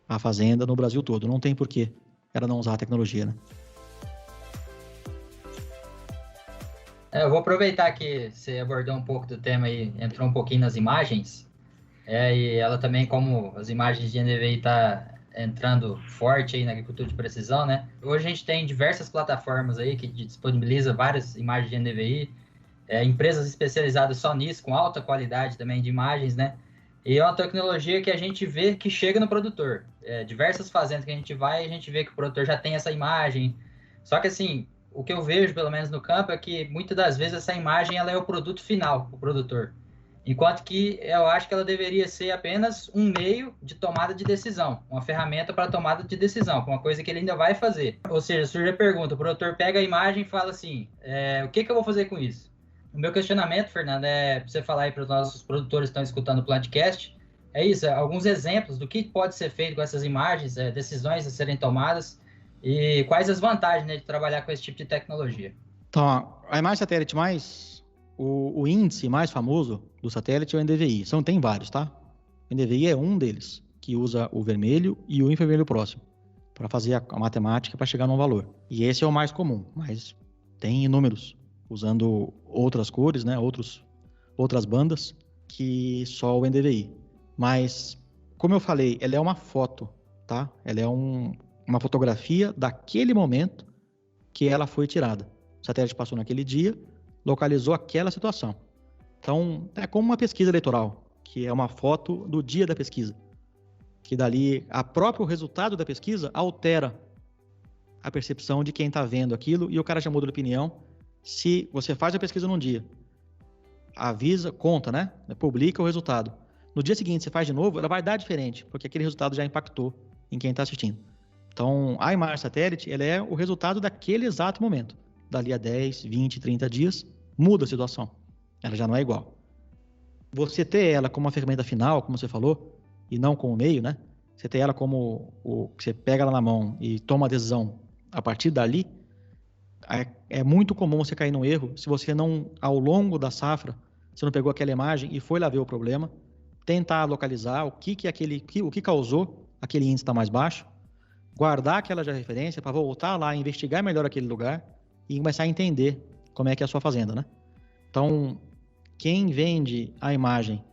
a fazenda no Brasil todo. Não tem por que ela não usar a tecnologia, né? Eu vou aproveitar que você abordou um pouco do tema e entrou um pouquinho nas imagens. E ela também, como as imagens de NDVI está entrando forte aí na agricultura de precisão, né? Hoje a gente tem diversas plataformas aí que disponibiliza várias imagens de NDVI, empresas especializadas só nisso, com alta qualidade também de imagens, né? E é uma tecnologia que a gente vê que chega no produtor. Diversas fazendas que a gente vai, a gente vê que o produtor já tem essa imagem. Só que assim, o que eu vejo, pelo menos no campo, é que muitas das vezes essa imagem ela é o produto final, o produtor. Enquanto que eu acho que ela deveria ser apenas um meio de tomada de decisão, uma ferramenta para tomada de decisão, uma coisa que ele ainda vai fazer. Ou seja, surge a pergunta, o produtor pega a imagem e fala assim, o que eu vou fazer com isso? O meu questionamento, Fernando, para você falar aí para os nossos produtores que estão escutando o Plantcast, é isso, alguns exemplos do que pode ser feito com essas imagens, decisões a serem tomadas, e quais as vantagens, né, de trabalhar com esse tipo de tecnologia? Então, a imagem satélite o índice mais famoso do satélite é o NDVI. Tem vários, tá? O NDVI é um deles, que usa o vermelho e o infravermelho próximo para fazer a matemática para chegar num valor. E esse é o mais comum, mas tem inúmeros, usando outras cores, né? Outras bandas que só o NDVI. Mas, como eu falei, ela é uma foto, tá? Ela é uma fotografia daquele momento que ela foi tirada. O satélite passou naquele dia, localizou aquela situação. Então, é como uma pesquisa eleitoral, que é uma foto do dia da pesquisa. Que dali, o próprio resultado da pesquisa altera a percepção de quem está vendo aquilo e o cara já muda de opinião se você faz a pesquisa num dia avisa, conta, né? Publica o resultado. No dia seguinte você faz de novo, ela vai dar diferente, porque aquele resultado já impactou em quem está assistindo. Então, a imagem satélite, ela é o resultado daquele exato momento. Dali a 10, 20, 30 dias, muda a situação. Ela já não é igual. Você ter ela como uma ferramenta final, como você falou, e não como meio, né? Você ter ela como o que você pega ela na mão e toma a decisão a partir dali, é muito comum você cair num erro se você não, ao longo da safra, você não pegou aquela imagem e foi lá ver o problema, tentar localizar o que causou aquele índice estar mais baixo, guardar aquela já referência para voltar lá, investigar melhor aquele lugar e começar a entender como é que é a sua fazenda, né? Então, quem vende a imagem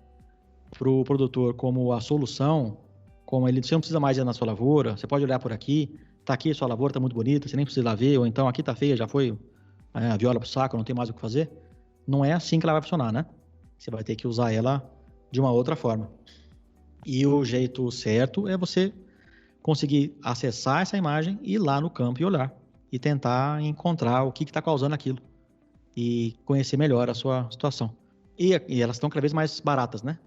para o produtor como a solução, como você não precisa mais ir na sua lavoura, você pode olhar por aqui, tá aqui a sua lavoura, tá muito bonita, você nem precisa ir lá ver, ou então aqui tá feia, já foi a viola pro saco, não tem mais o que fazer. Não é assim que ela vai funcionar, né? Você vai ter que usar ela de uma outra forma. E o jeito certo é você conseguir acessar essa imagem, ir lá no campo e olhar, e tentar encontrar o que está causando aquilo, e conhecer melhor a sua situação. E elas estão cada vez mais baratas, né?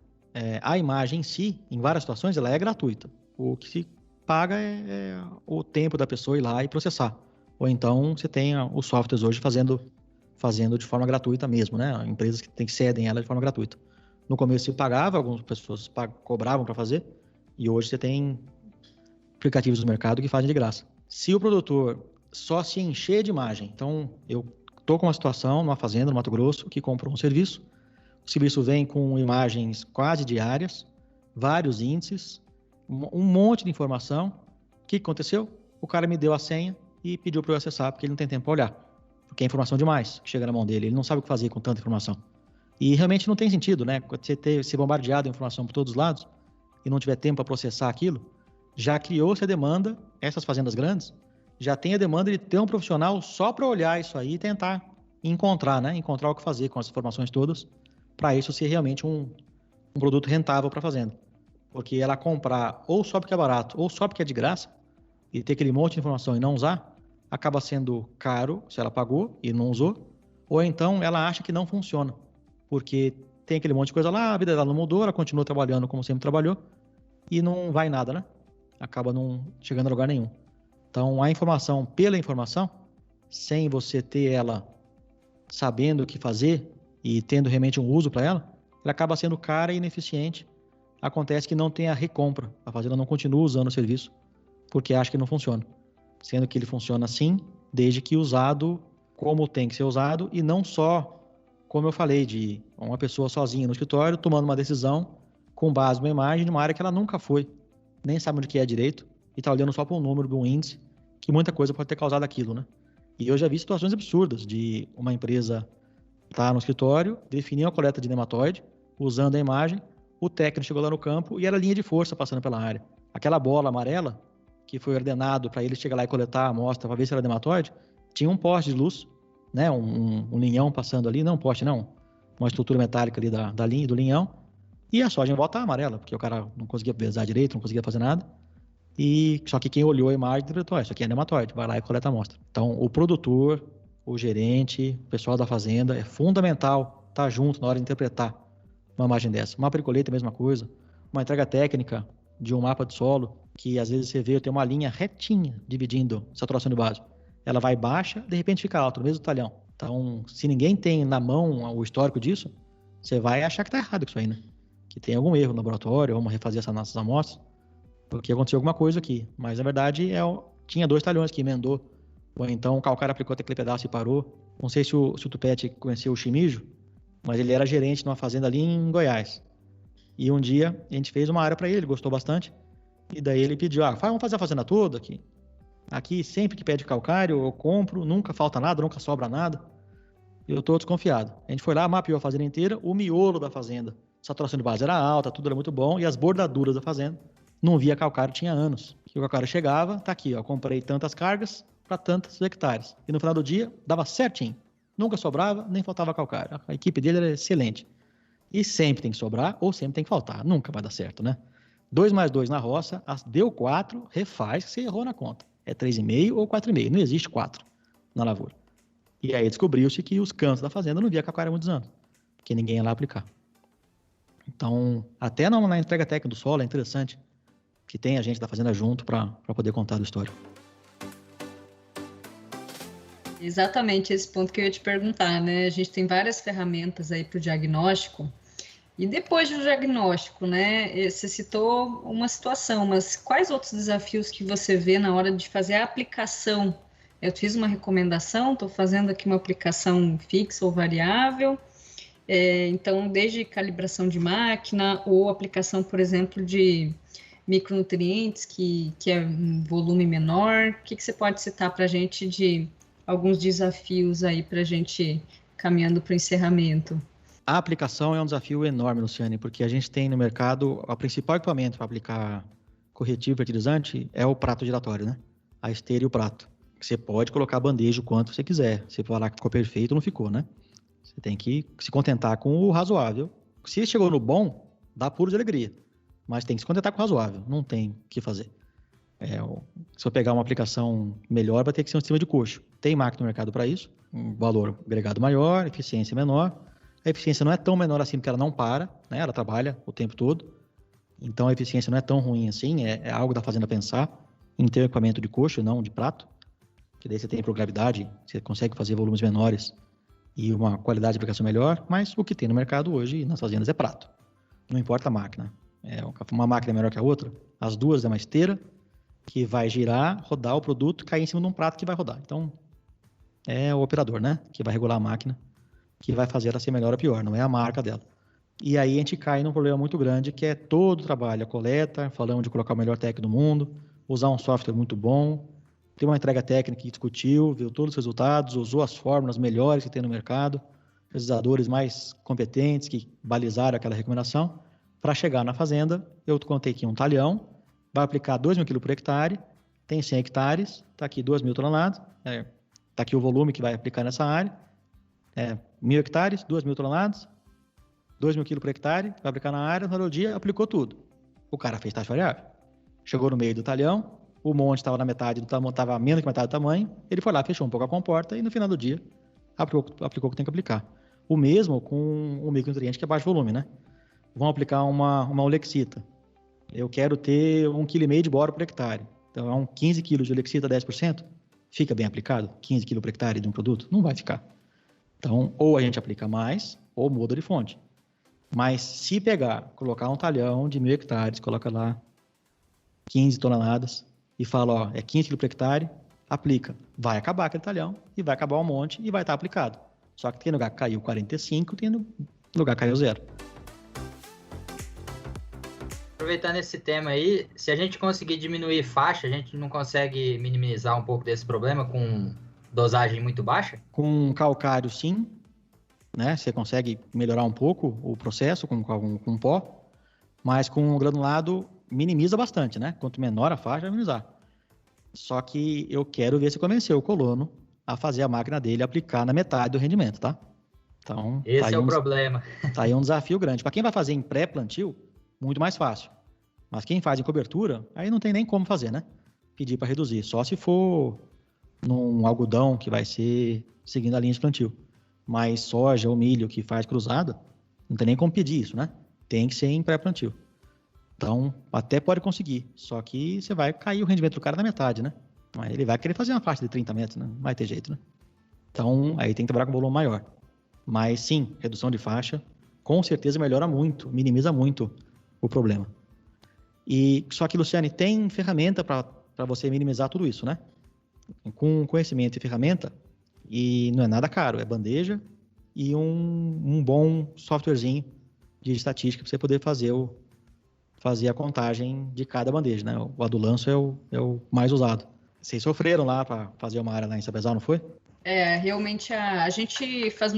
A imagem em si, em várias situações, ela é gratuita. O que se paga é o tempo da pessoa ir lá e processar. Ou então você tem os softwares hoje fazendo de forma gratuita mesmo, né? Empresas que cedem ela de forma gratuita. No começo se pagava, algumas pessoas cobravam para fazer, e hoje você tem aplicativos do mercado que fazem de graça. Se o produtor só se encher de imagem, então eu estou com uma situação numa fazenda no Mato Grosso que comprou um serviço, o serviço vem com imagens quase diárias, vários índices, um monte de informação. O que aconteceu? O cara me deu a senha e pediu para eu acessar, porque ele não tem tempo para olhar, porque é informação demais que chega na mão dele, ele não sabe o que fazer com tanta informação. E realmente não tem sentido, né? Você ser bombardeado de informação por todos os lados e não tiver tempo para processar aquilo, já criou-se a demanda, essas fazendas grandes, já tem a demanda de ter um profissional só para olhar isso aí e tentar encontrar, né? Encontrar o que fazer com as informações todas, para isso ser realmente um produto rentável para a fazenda. Porque ela comprar ou só porque é barato, ou só porque é de graça, e ter aquele monte de informação e não usar, acaba sendo caro se ela pagou e não usou, ou então ela acha que não funciona, porque tem aquele monte de coisa lá, a vida dela não mudou, ela continua trabalhando como sempre trabalhou, e não vai nada, né? Acaba não chegando a lugar nenhum. Então, a informação pela informação, sem você ter ela sabendo o que fazer e tendo realmente um uso para ela acaba sendo cara e ineficiente. Acontece que não tem a recompra, a fazenda não continua usando o serviço, porque acha que não funciona. Sendo que ele funciona sim, desde que usado como tem que ser usado, e não só, como eu falei, de uma pessoa sozinha no escritório, tomando uma decisão com base numa imagem de uma área que ela nunca foi, nem sabe onde que é direito, e está olhando só para um número de um índice, que muita coisa pode ter causado aquilo, né? E eu já vi situações absurdas de uma empresa estar no escritório, definir uma coleta de nematóide, usando a imagem, o técnico chegou lá no campo e era linha de força passando pela área. Aquela bola amarela, que foi ordenado para ele chegar lá e coletar a amostra para ver se era nematóide, tinha um poste de luz, né, um linhão passando ali, não um poste não, uma estrutura metálica ali da linha, do linhão, e a soja em volta amarela, porque o cara não conseguia pesar direito, não conseguia fazer nada, e só que quem olhou a imagem interpretou, isso aqui é nematóide, vai lá e coleta a amostra. Então, o produtor, o gerente, o pessoal da fazenda, é fundamental estar junto na hora de interpretar uma imagem dessa. Mapa de colheita é a mesma coisa, uma entrega técnica de um mapa de solo, que às vezes você vê, tem uma linha retinha dividindo saturação de base. Ela vai baixa, de repente fica alta, no mesmo talhão. Então, se ninguém tem na mão o histórico disso, você vai achar que está errado isso aí, né? Que tem algum erro no laboratório, vamos refazer essas amostras, porque aconteceu alguma coisa aqui. Mas, na verdade, tinha 2 talhões que emendou, ou então o calcário aplicou até aquele pedaço e parou. Não sei se o Tupete conheceu o Chimijo, mas ele era gerente numa fazenda ali em Goiás. E um dia a gente fez uma área para ele, gostou bastante, e daí ele pediu, vamos fazer a fazenda toda aqui. Aqui sempre que pede calcário eu compro, nunca falta nada, nunca sobra nada. E eu tô desconfiado. A gente foi lá, mapeou a fazenda inteira, o miolo da fazenda, a saturação de base era alta, tudo era muito bom, e as bordaduras da fazenda, não via calcário, tinha anos. E o calcário chegava, tá aqui, comprei tantas cargas para tantos hectares. E no final do dia, dava certinho. Nunca sobrava, nem faltava calcário. A equipe dele era excelente. E sempre tem que sobrar ou sempre tem que faltar. Nunca vai dar certo, né? 2 mais 2 na roça, deu 4, refaz, que você errou na conta. É 3,5 ou 4,5. Não existe 4 na lavoura. E aí descobriu-se que os cantos da fazenda não via calcário há muitos anos. porque ninguém ia lá aplicar. Então, até na entrega técnica do solo é interessante que tem a gente da fazenda junto para poder contar a história. Exatamente esse ponto que eu ia te perguntar, né? A gente tem várias ferramentas aí para o diagnóstico. E depois do diagnóstico, né? Você citou uma situação, mas quais outros desafios que você vê na hora de fazer a aplicação? Eu fiz uma recomendação, estou fazendo aqui uma aplicação fixa ou variável. Então, desde calibração de máquina ou aplicação, por exemplo, de micronutrientes, que é um volume menor. O que você pode citar para a gente de alguns desafios aí para a gente caminhando para o encerramento? A aplicação é um desafio enorme, Luciane, porque a gente tem no mercado o principal equipamento para aplicar corretivo e fertilizante é o prato giratório, né? A esteira e o prato. Você pode colocar bandeja o quanto você quiser. Se falar que ficou perfeito, não ficou, né? Você tem que se contentar com o razoável. Se chegou no bom, dá puro de alegria. Mas tem que se contentar com o razoável. Não tem o que fazer. Se eu pegar uma aplicação melhor, vai ter que ser um sistema de coxo. Tem máquina no mercado para isso. Um valor agregado maior, eficiência menor. A eficiência não é tão menor assim porque ela não para, né? Ela trabalha o tempo todo. Então a eficiência não é tão ruim assim. É algo da fazenda pensar em ter um equipamento de coxo, não de prato. Que daí você tem por gravidade, você consegue fazer volumes menores e uma qualidade de aplicação melhor, mas o que tem no mercado hoje nas fazendas é prato. Não importa a máquina. Uma máquina é melhor que a outra, as duas é uma esteira que vai girar, rodar o produto, cair em cima de um prato que vai rodar. Então, é o operador, né? Que vai regular a máquina, que vai fazer ela ser melhor ou pior, não é a marca dela. E aí a gente cai num problema muito grande, que é todo o trabalho, a coleta, falamos de colocar o melhor técnico do mundo, usar um software muito bom, ter uma entrega técnica que discutiu, viu todos os resultados, usou as fórmulas melhores que tem no mercado, pesquisadores mais competentes que balizaram aquela recomendação, para chegar na fazenda, eu contei aqui um talhão, vai aplicar 2.000 kg por hectare, tem 100 hectares, está aqui 2.000 toneladas, está aqui o volume que vai aplicar nessa área, 1.000 hectares, 2.000 toneladas, 2.000 kg por hectare, vai aplicar na área, no dia aplicou tudo. O cara fez taxa variável. Chegou no meio do talhão, o monte estava na metade do tamanho, estava menos que metade do tamanho, ele foi lá, fechou um pouco a comporta e no final do dia aplicou o que tem que aplicar. O mesmo com o micronutriente que é baixo volume, né? Vão aplicar uma olexita. Eu quero ter 1,5 kg de boro por hectare. Então, é 15 kg de olexita, 10%. Fica bem aplicado? 15 kg por hectare de um produto? Não vai ficar. Então, ou a gente aplica mais, ou muda de fonte. Mas se colocar um talhão de 1.000 hectares, coloca lá 15 toneladas e fala, ó, é 15 kg por hectare, aplica. Vai acabar aquele talhão e vai acabar um monte e vai estar aplicado. Só que tem lugar que caiu 45, tem lugar que caiu 0. Aproveitando esse tema aí, se a gente conseguir diminuir faixa, a gente não consegue minimizar um pouco desse problema com dosagem muito baixa? Com calcário, sim. Né? Você consegue melhorar um pouco o processo com pó, mas com o granulado minimiza bastante, né? Quanto menor a faixa, vai minimizar. Só que eu quero ver se convenceu o colono a fazer a máquina dele aplicar na metade do rendimento, tá? Então, esse é o problema. Tá aí um desafio grande. Para quem vai fazer em pré-plantio, muito mais fácil. Mas quem faz em cobertura, aí não tem nem como fazer, né? Pedir para reduzir. Só se for num algodão que vai ser seguindo a linha de plantio. Mas soja ou milho que faz cruzada, não tem nem como pedir isso, né? Tem que ser em pré-plantio. Então, até pode conseguir. Só que você vai cair o rendimento do cara na metade, né? Mas ele vai querer fazer uma faixa de 30 metros, né? Não vai ter jeito, né? Então, aí tem que trabalhar com volume maior. Mas sim, redução de faixa, com certeza melhora muito, minimiza muito o problema. E só que, Luciane, tem ferramenta para você minimizar tudo isso, né? Com conhecimento e ferramenta, e não é nada caro, é bandeja e um bom softwarezinho de estatística para você poder fazer a contagem de cada bandeja, né? O Adulanço é o mais usado. Vocês sofreram lá para fazer uma área lá em Sapezal, não foi? Realmente a gente faz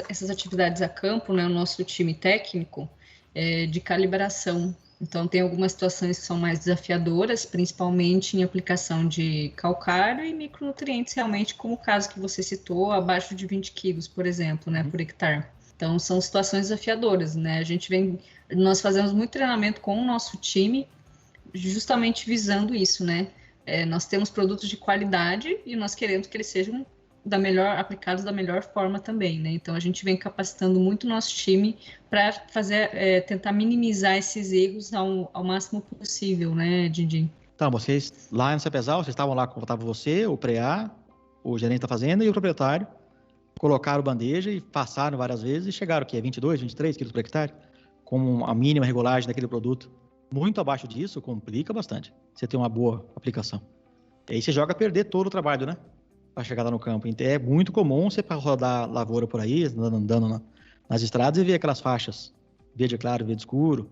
essas atividades a campo, né? O nosso time técnico de calibração. Então, tem algumas situações que são mais desafiadoras, principalmente em aplicação de calcário e micronutrientes, realmente, como o caso que você citou, abaixo de 20 quilos, por exemplo, né, por hectare. Então, são situações desafiadoras, né? Nós fazemos muito treinamento com o nosso time, justamente visando isso, né? Nós temos produtos de qualidade e nós queremos que eles sejam aplicados da melhor forma também, né? Então a gente vem capacitando muito o nosso time para tentar minimizar esses erros ao máximo possível, né, Didi? Então, vocês lá no Cepesal, vocês estavam lá, estava você, o PREA, o gerente da fazenda e o proprietário, colocaram bandeja e passaram várias vezes e chegaram aqui a 22, 23 quilos por hectare, com a mínima regulagem daquele produto. Muito abaixo disso complica bastante você ter uma boa aplicação. E aí você joga a perder todo o trabalho, né? Para chegar lá no campo. Então, é muito comum você rodar lavoura por aí, andando nas estradas e ver aquelas faixas verde claro, verde escuro.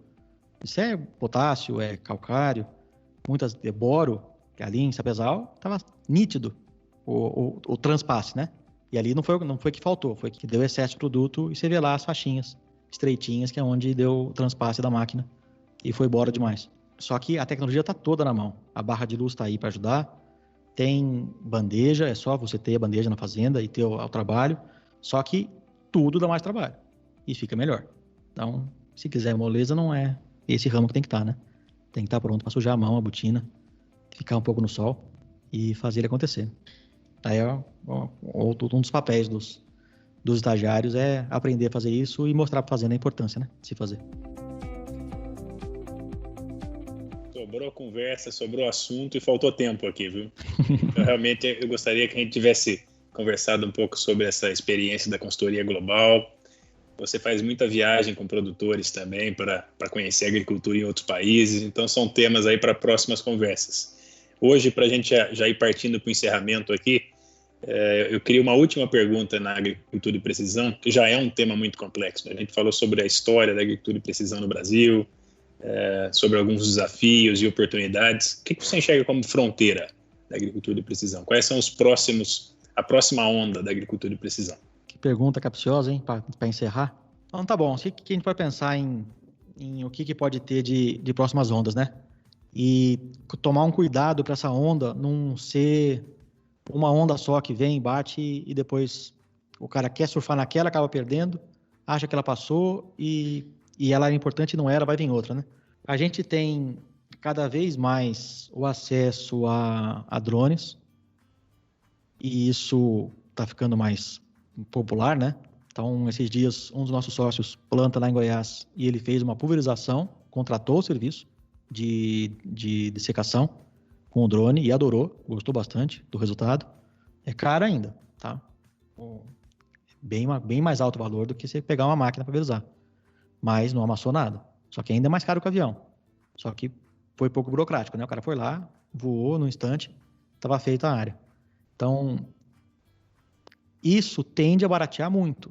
Isso é potássio, é calcário, muitas de boro, que ali em Sapezal estava nítido o transpasse, né? E ali não foi que faltou, foi que deu excesso de produto e você vê lá as faixinhas estreitinhas, que é onde deu o transpasse da máquina e foi bora demais. Só que a tecnologia está toda na mão. A barra de luz está aí para ajudar. Tem bandeja, é só você ter a bandeja na fazenda e ter o trabalho. Só que tudo dá mais trabalho e fica melhor. Então, se quiser moleza, não é esse ramo que tem que estar, né? Tem que estar pronto para sujar a mão, a botina, ficar um pouco no sol e fazer ele acontecer. Aí um dos papéis dos estagiários é aprender a fazer isso e mostrar para a fazenda a importância, né, de se fazer. Sobrou conversa, sobrou assunto e faltou tempo aqui, viu? Então, realmente, eu gostaria que a gente tivesse conversado um pouco sobre essa experiência da consultoria global. Você faz muita viagem com produtores também para conhecer a agricultura em outros países, então são temas aí para próximas conversas. Hoje, para a gente já ir partindo para o encerramento aqui, eu queria uma última pergunta na agricultura de precisão, que já é um tema muito complexo. A gente falou sobre a história da agricultura de precisão no Brasil, sobre alguns desafios e oportunidades. O que você enxerga como fronteira da agricultura de precisão? Quais são a próxima onda da agricultura de precisão? Que pergunta capciosa, hein, para encerrar. Então tá bom, o que a gente pode pensar em o que pode ter de próximas ondas, né? E tomar um cuidado para essa onda não ser uma onda só que vem, bate e depois o cara quer surfar naquela, acaba perdendo, acha que ela passou e ela era importante e não era, vai vir outra, né? A gente tem cada vez mais o acesso a drones e isso está ficando mais popular, né? Então, esses dias, um dos nossos sócios planta lá em Goiás e ele fez uma pulverização, contratou o serviço de secação com o drone e adorou, gostou bastante do resultado. É caro ainda, tá? Bem mais alto valor do que você pegar uma máquina para pulverizar. Mas não amassou nada. Só que ainda é mais caro que o avião. Só que foi pouco burocrático, né? O cara foi lá, voou no instante, estava feita a área. Então, isso tende a baratear muito.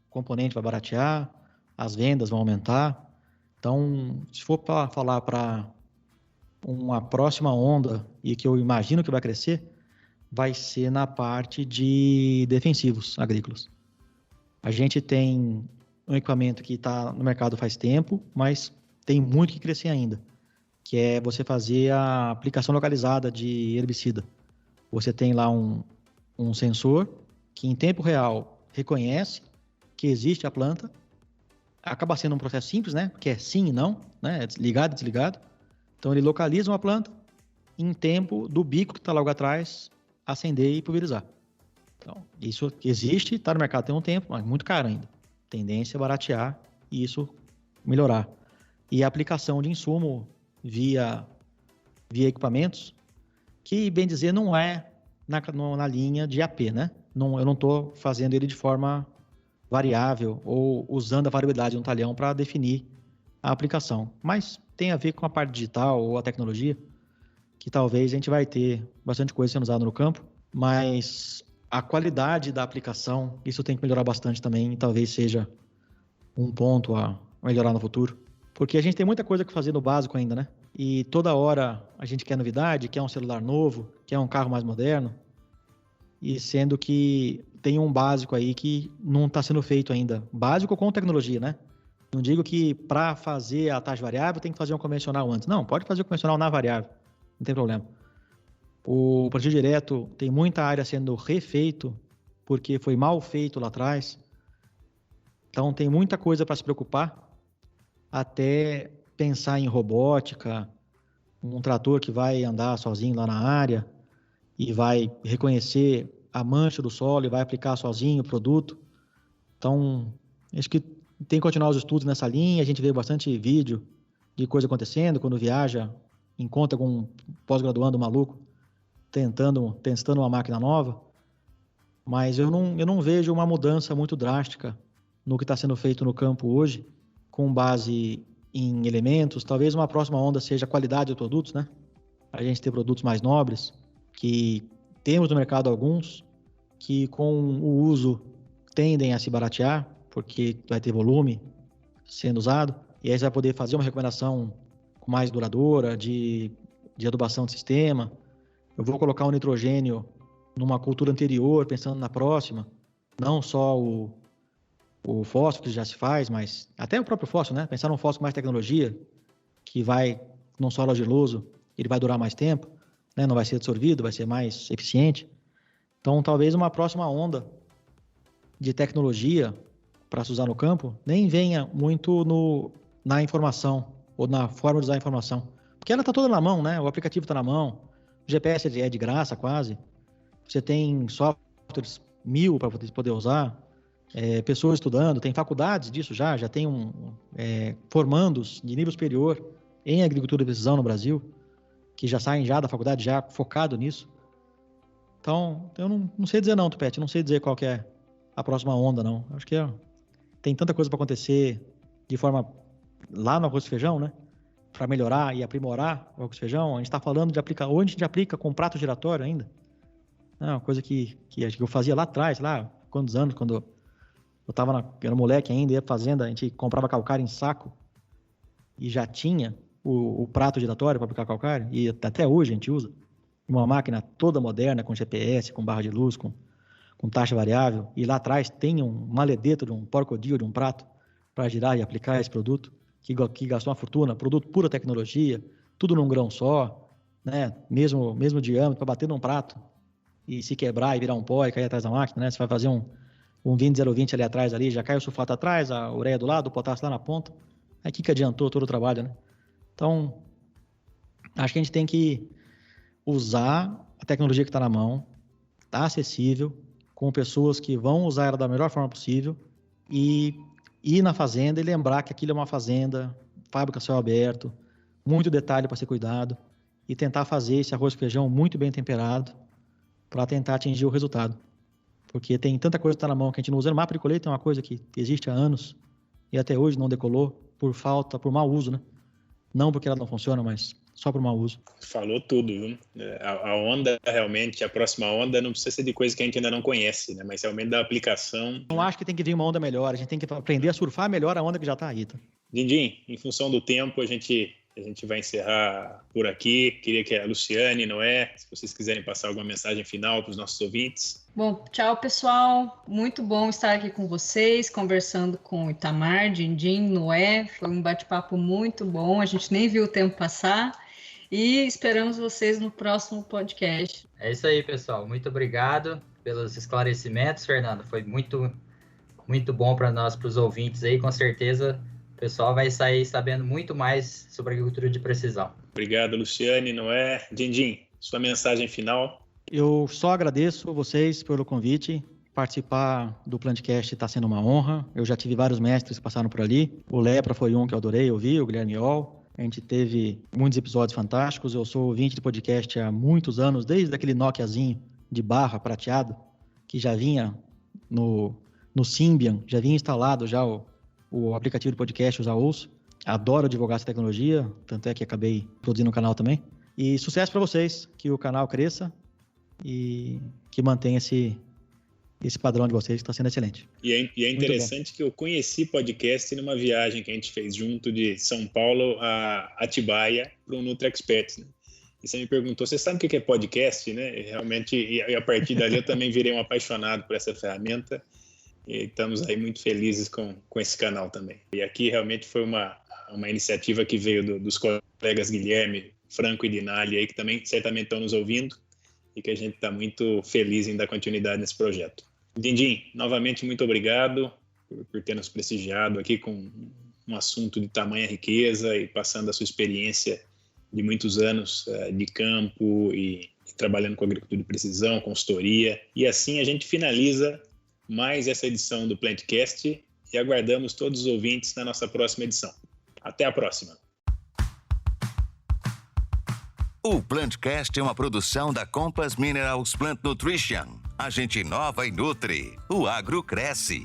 O componente vai baratear, as vendas vão aumentar. Então, se for para falar para uma próxima onda, e que eu imagino que vai crescer, vai ser na parte de defensivos agrícolas. A gente tem um equipamento que está no mercado faz tempo, mas tem muito que crescer ainda, que é você fazer a aplicação localizada de herbicida. Você tem lá um sensor que em tempo real reconhece que existe a planta. Acaba sendo um processo simples, né? Que é sim e não, né? É ligado e desligado. Então ele localiza uma planta em tempo do bico que está logo atrás acender e pulverizar. Então isso existe, está no mercado tem um tempo, mas muito caro ainda. Tendência a baratear e isso melhorar. E a aplicação de insumo via equipamentos, que bem dizer não é na linha de AP, né? Eu não estou fazendo ele de forma variável ou usando a variabilidade no talhão para definir a aplicação. Mas tem a ver com a parte digital ou a tecnologia, que talvez a gente vai ter bastante coisa sendo usada no campo, mas a qualidade da aplicação, isso tem que melhorar bastante também, e talvez seja um ponto a melhorar no futuro. Porque a gente tem muita coisa que fazer no básico ainda, né? E toda hora a gente quer novidade, quer um celular novo, quer um carro mais moderno, e sendo que tem um básico aí que não está sendo feito ainda. Básico com tecnologia, né? Não digo que para fazer a taxa variável tem que fazer um convencional antes. Não, pode fazer o convencional na variável, não tem problema. O plantio direto tem muita área sendo refeito porque foi mal feito lá atrás. Então tem muita coisa para se preocupar, até pensar em robótica, um trator que vai andar sozinho lá na área e vai reconhecer a mancha do solo e vai aplicar sozinho o produto. Então, acho que tem que continuar os estudos nessa linha. A gente vê bastante vídeo de coisa acontecendo, quando viaja, encontra com um pós-graduando maluco testando uma máquina nova. Mas eu não vejo uma mudança muito drástica no que está sendo feito no campo hoje, com base em elementos. Talvez uma próxima onda seja a qualidade dos produtos, né? A gente ter produtos mais nobres, que temos no mercado alguns, que com o uso tendem a se baratear, porque vai ter volume sendo usado, e aí você vai poder fazer uma recomendação mais duradoura de adubação de sistema. Eu vou colocar o nitrogênio numa cultura anterior, pensando na próxima, não só o fósforo que já se faz, mas até o próprio fósforo, né? Pensar num fósforo com mais tecnologia, que vai, num solo argiloso, ele vai durar mais tempo, né? Não vai ser absorvido, vai ser mais eficiente. Então, talvez uma próxima onda de tecnologia para se usar no campo nem venha muito na informação ou na forma de usar a informação, porque ela está toda na mão, né? O aplicativo está na mão, o GPS é de graça quase, você tem softwares 1000 para poder usar, pessoas estudando, tem faculdades disso já tem formandos de nível superior em agricultura de precisão no Brasil, que já saem já da faculdade já focado nisso. Então, eu não sei dizer não, Tupete, não sei dizer qual que é a próxima onda, não. Acho que tem tanta coisa para acontecer de forma lá no arroz e feijão, né? Para melhorar e aprimorar o arroz e feijão. A gente está falando de aplicar, hoje a gente aplica com prato giratório ainda. É uma coisa que eu fazia lá atrás, lá quantos anos, quando eu era moleque ainda, ia pra fazenda, a gente comprava calcário em saco e já tinha o prato giratório para aplicar calcário, e até hoje a gente usa uma máquina toda moderna, com GPS, com barra de luz, com taxa variável, e lá atrás tem um maledeto de um porcodil, de um prato, para girar e aplicar esse produto, que gastou uma fortuna, produto pura tecnologia, tudo num grão só, né? mesmo diâmetro, para bater num prato, e se quebrar e virar um pó e cair atrás da máquina, né? Você vai fazer um 20-020 ali atrás, já cai o sulfato atrás, a ureia do lado, o potássio lá na ponta, aí que adiantou todo o trabalho, né? Então, acho que a gente tem que usar a tecnologia que está na mão, está acessível, com pessoas que vão usar ela da melhor forma possível, e ir na fazenda e lembrar que aquilo é uma fazenda, fábrica a céu aberto, muito detalhe para ser cuidado, e tentar fazer esse arroz e feijão muito bem temperado para tentar atingir o resultado. Porque tem tanta coisa que está na mão que a gente não usa. O mapa de colheita é uma coisa que existe há anos e até hoje não decolou por mau uso, né? Não porque ela não funciona, mas só por mau uso. Falou tudo, viu? A onda, realmente, a próxima onda não precisa ser de coisa que a gente ainda não conhece, né? Mas realmente da aplicação... Não acho que tem que vir uma onda melhor, a gente tem que aprender a surfar melhor a onda que já está aí, tá? Dindim, em função do tempo, a gente vai encerrar por aqui. Queria que a Luciane, Noé, se vocês quiserem passar alguma mensagem final para os nossos ouvintes. Bom, tchau, pessoal. Muito bom estar aqui com vocês, conversando com o Itamar, Dindim, Noé. Foi um bate-papo muito bom. A gente nem viu o tempo passar. E esperamos vocês no próximo podcast. É isso aí, pessoal. Muito obrigado pelos esclarecimentos, Fernando. Foi muito, muito bom para nós, para os ouvintes aí. Com certeza o pessoal vai sair sabendo muito mais sobre agricultura de precisão. Obrigado, Luciane, Noé. Dindim, sua mensagem final. Eu só agradeço vocês pelo convite. Participar do Plantcast está sendo uma honra. Eu já tive vários mestres que passaram por ali. O Lepra foi um que eu adorei ouvir, o Guilherme Ol. A gente teve muitos episódios fantásticos. Eu sou ouvinte de podcast há muitos anos, desde aquele Nokiazinho de barra prateado, que já vinha no Symbian, já vinha instalado já o aplicativo de podcast, eu já ouço. Adoro divulgar essa tecnologia, tanto é que acabei produzindo um canal também. E sucesso para vocês, que o canal cresça e que mantenha esse padrão de vocês, que está sendo excelente. E é interessante que eu conheci podcast numa viagem que a gente fez junto de São Paulo a Atibaia para o Nutri Experts, né? E você me perguntou, você sabe o que é podcast, né? E realmente, e a partir dali eu também virei um apaixonado por essa ferramenta e estamos aí muito felizes com esse canal também. E aqui realmente foi uma iniciativa que veio dos colegas Guilherme, Franco e Dinali aí, que também certamente estão nos ouvindo e que a gente está muito feliz em dar continuidade nesse projeto. Dindim, novamente muito obrigado por ter nos prestigiado aqui com um assunto de tamanha riqueza e passando a sua experiência de muitos anos de campo e trabalhando com agricultura de precisão, consultoria. E assim a gente finaliza mais essa edição do Plantcast e aguardamos todos os ouvintes na nossa próxima edição. Até a próxima! O Plantcast é uma produção da Compass Minerals Plant Nutrition. A gente inova e nutre. O agro cresce.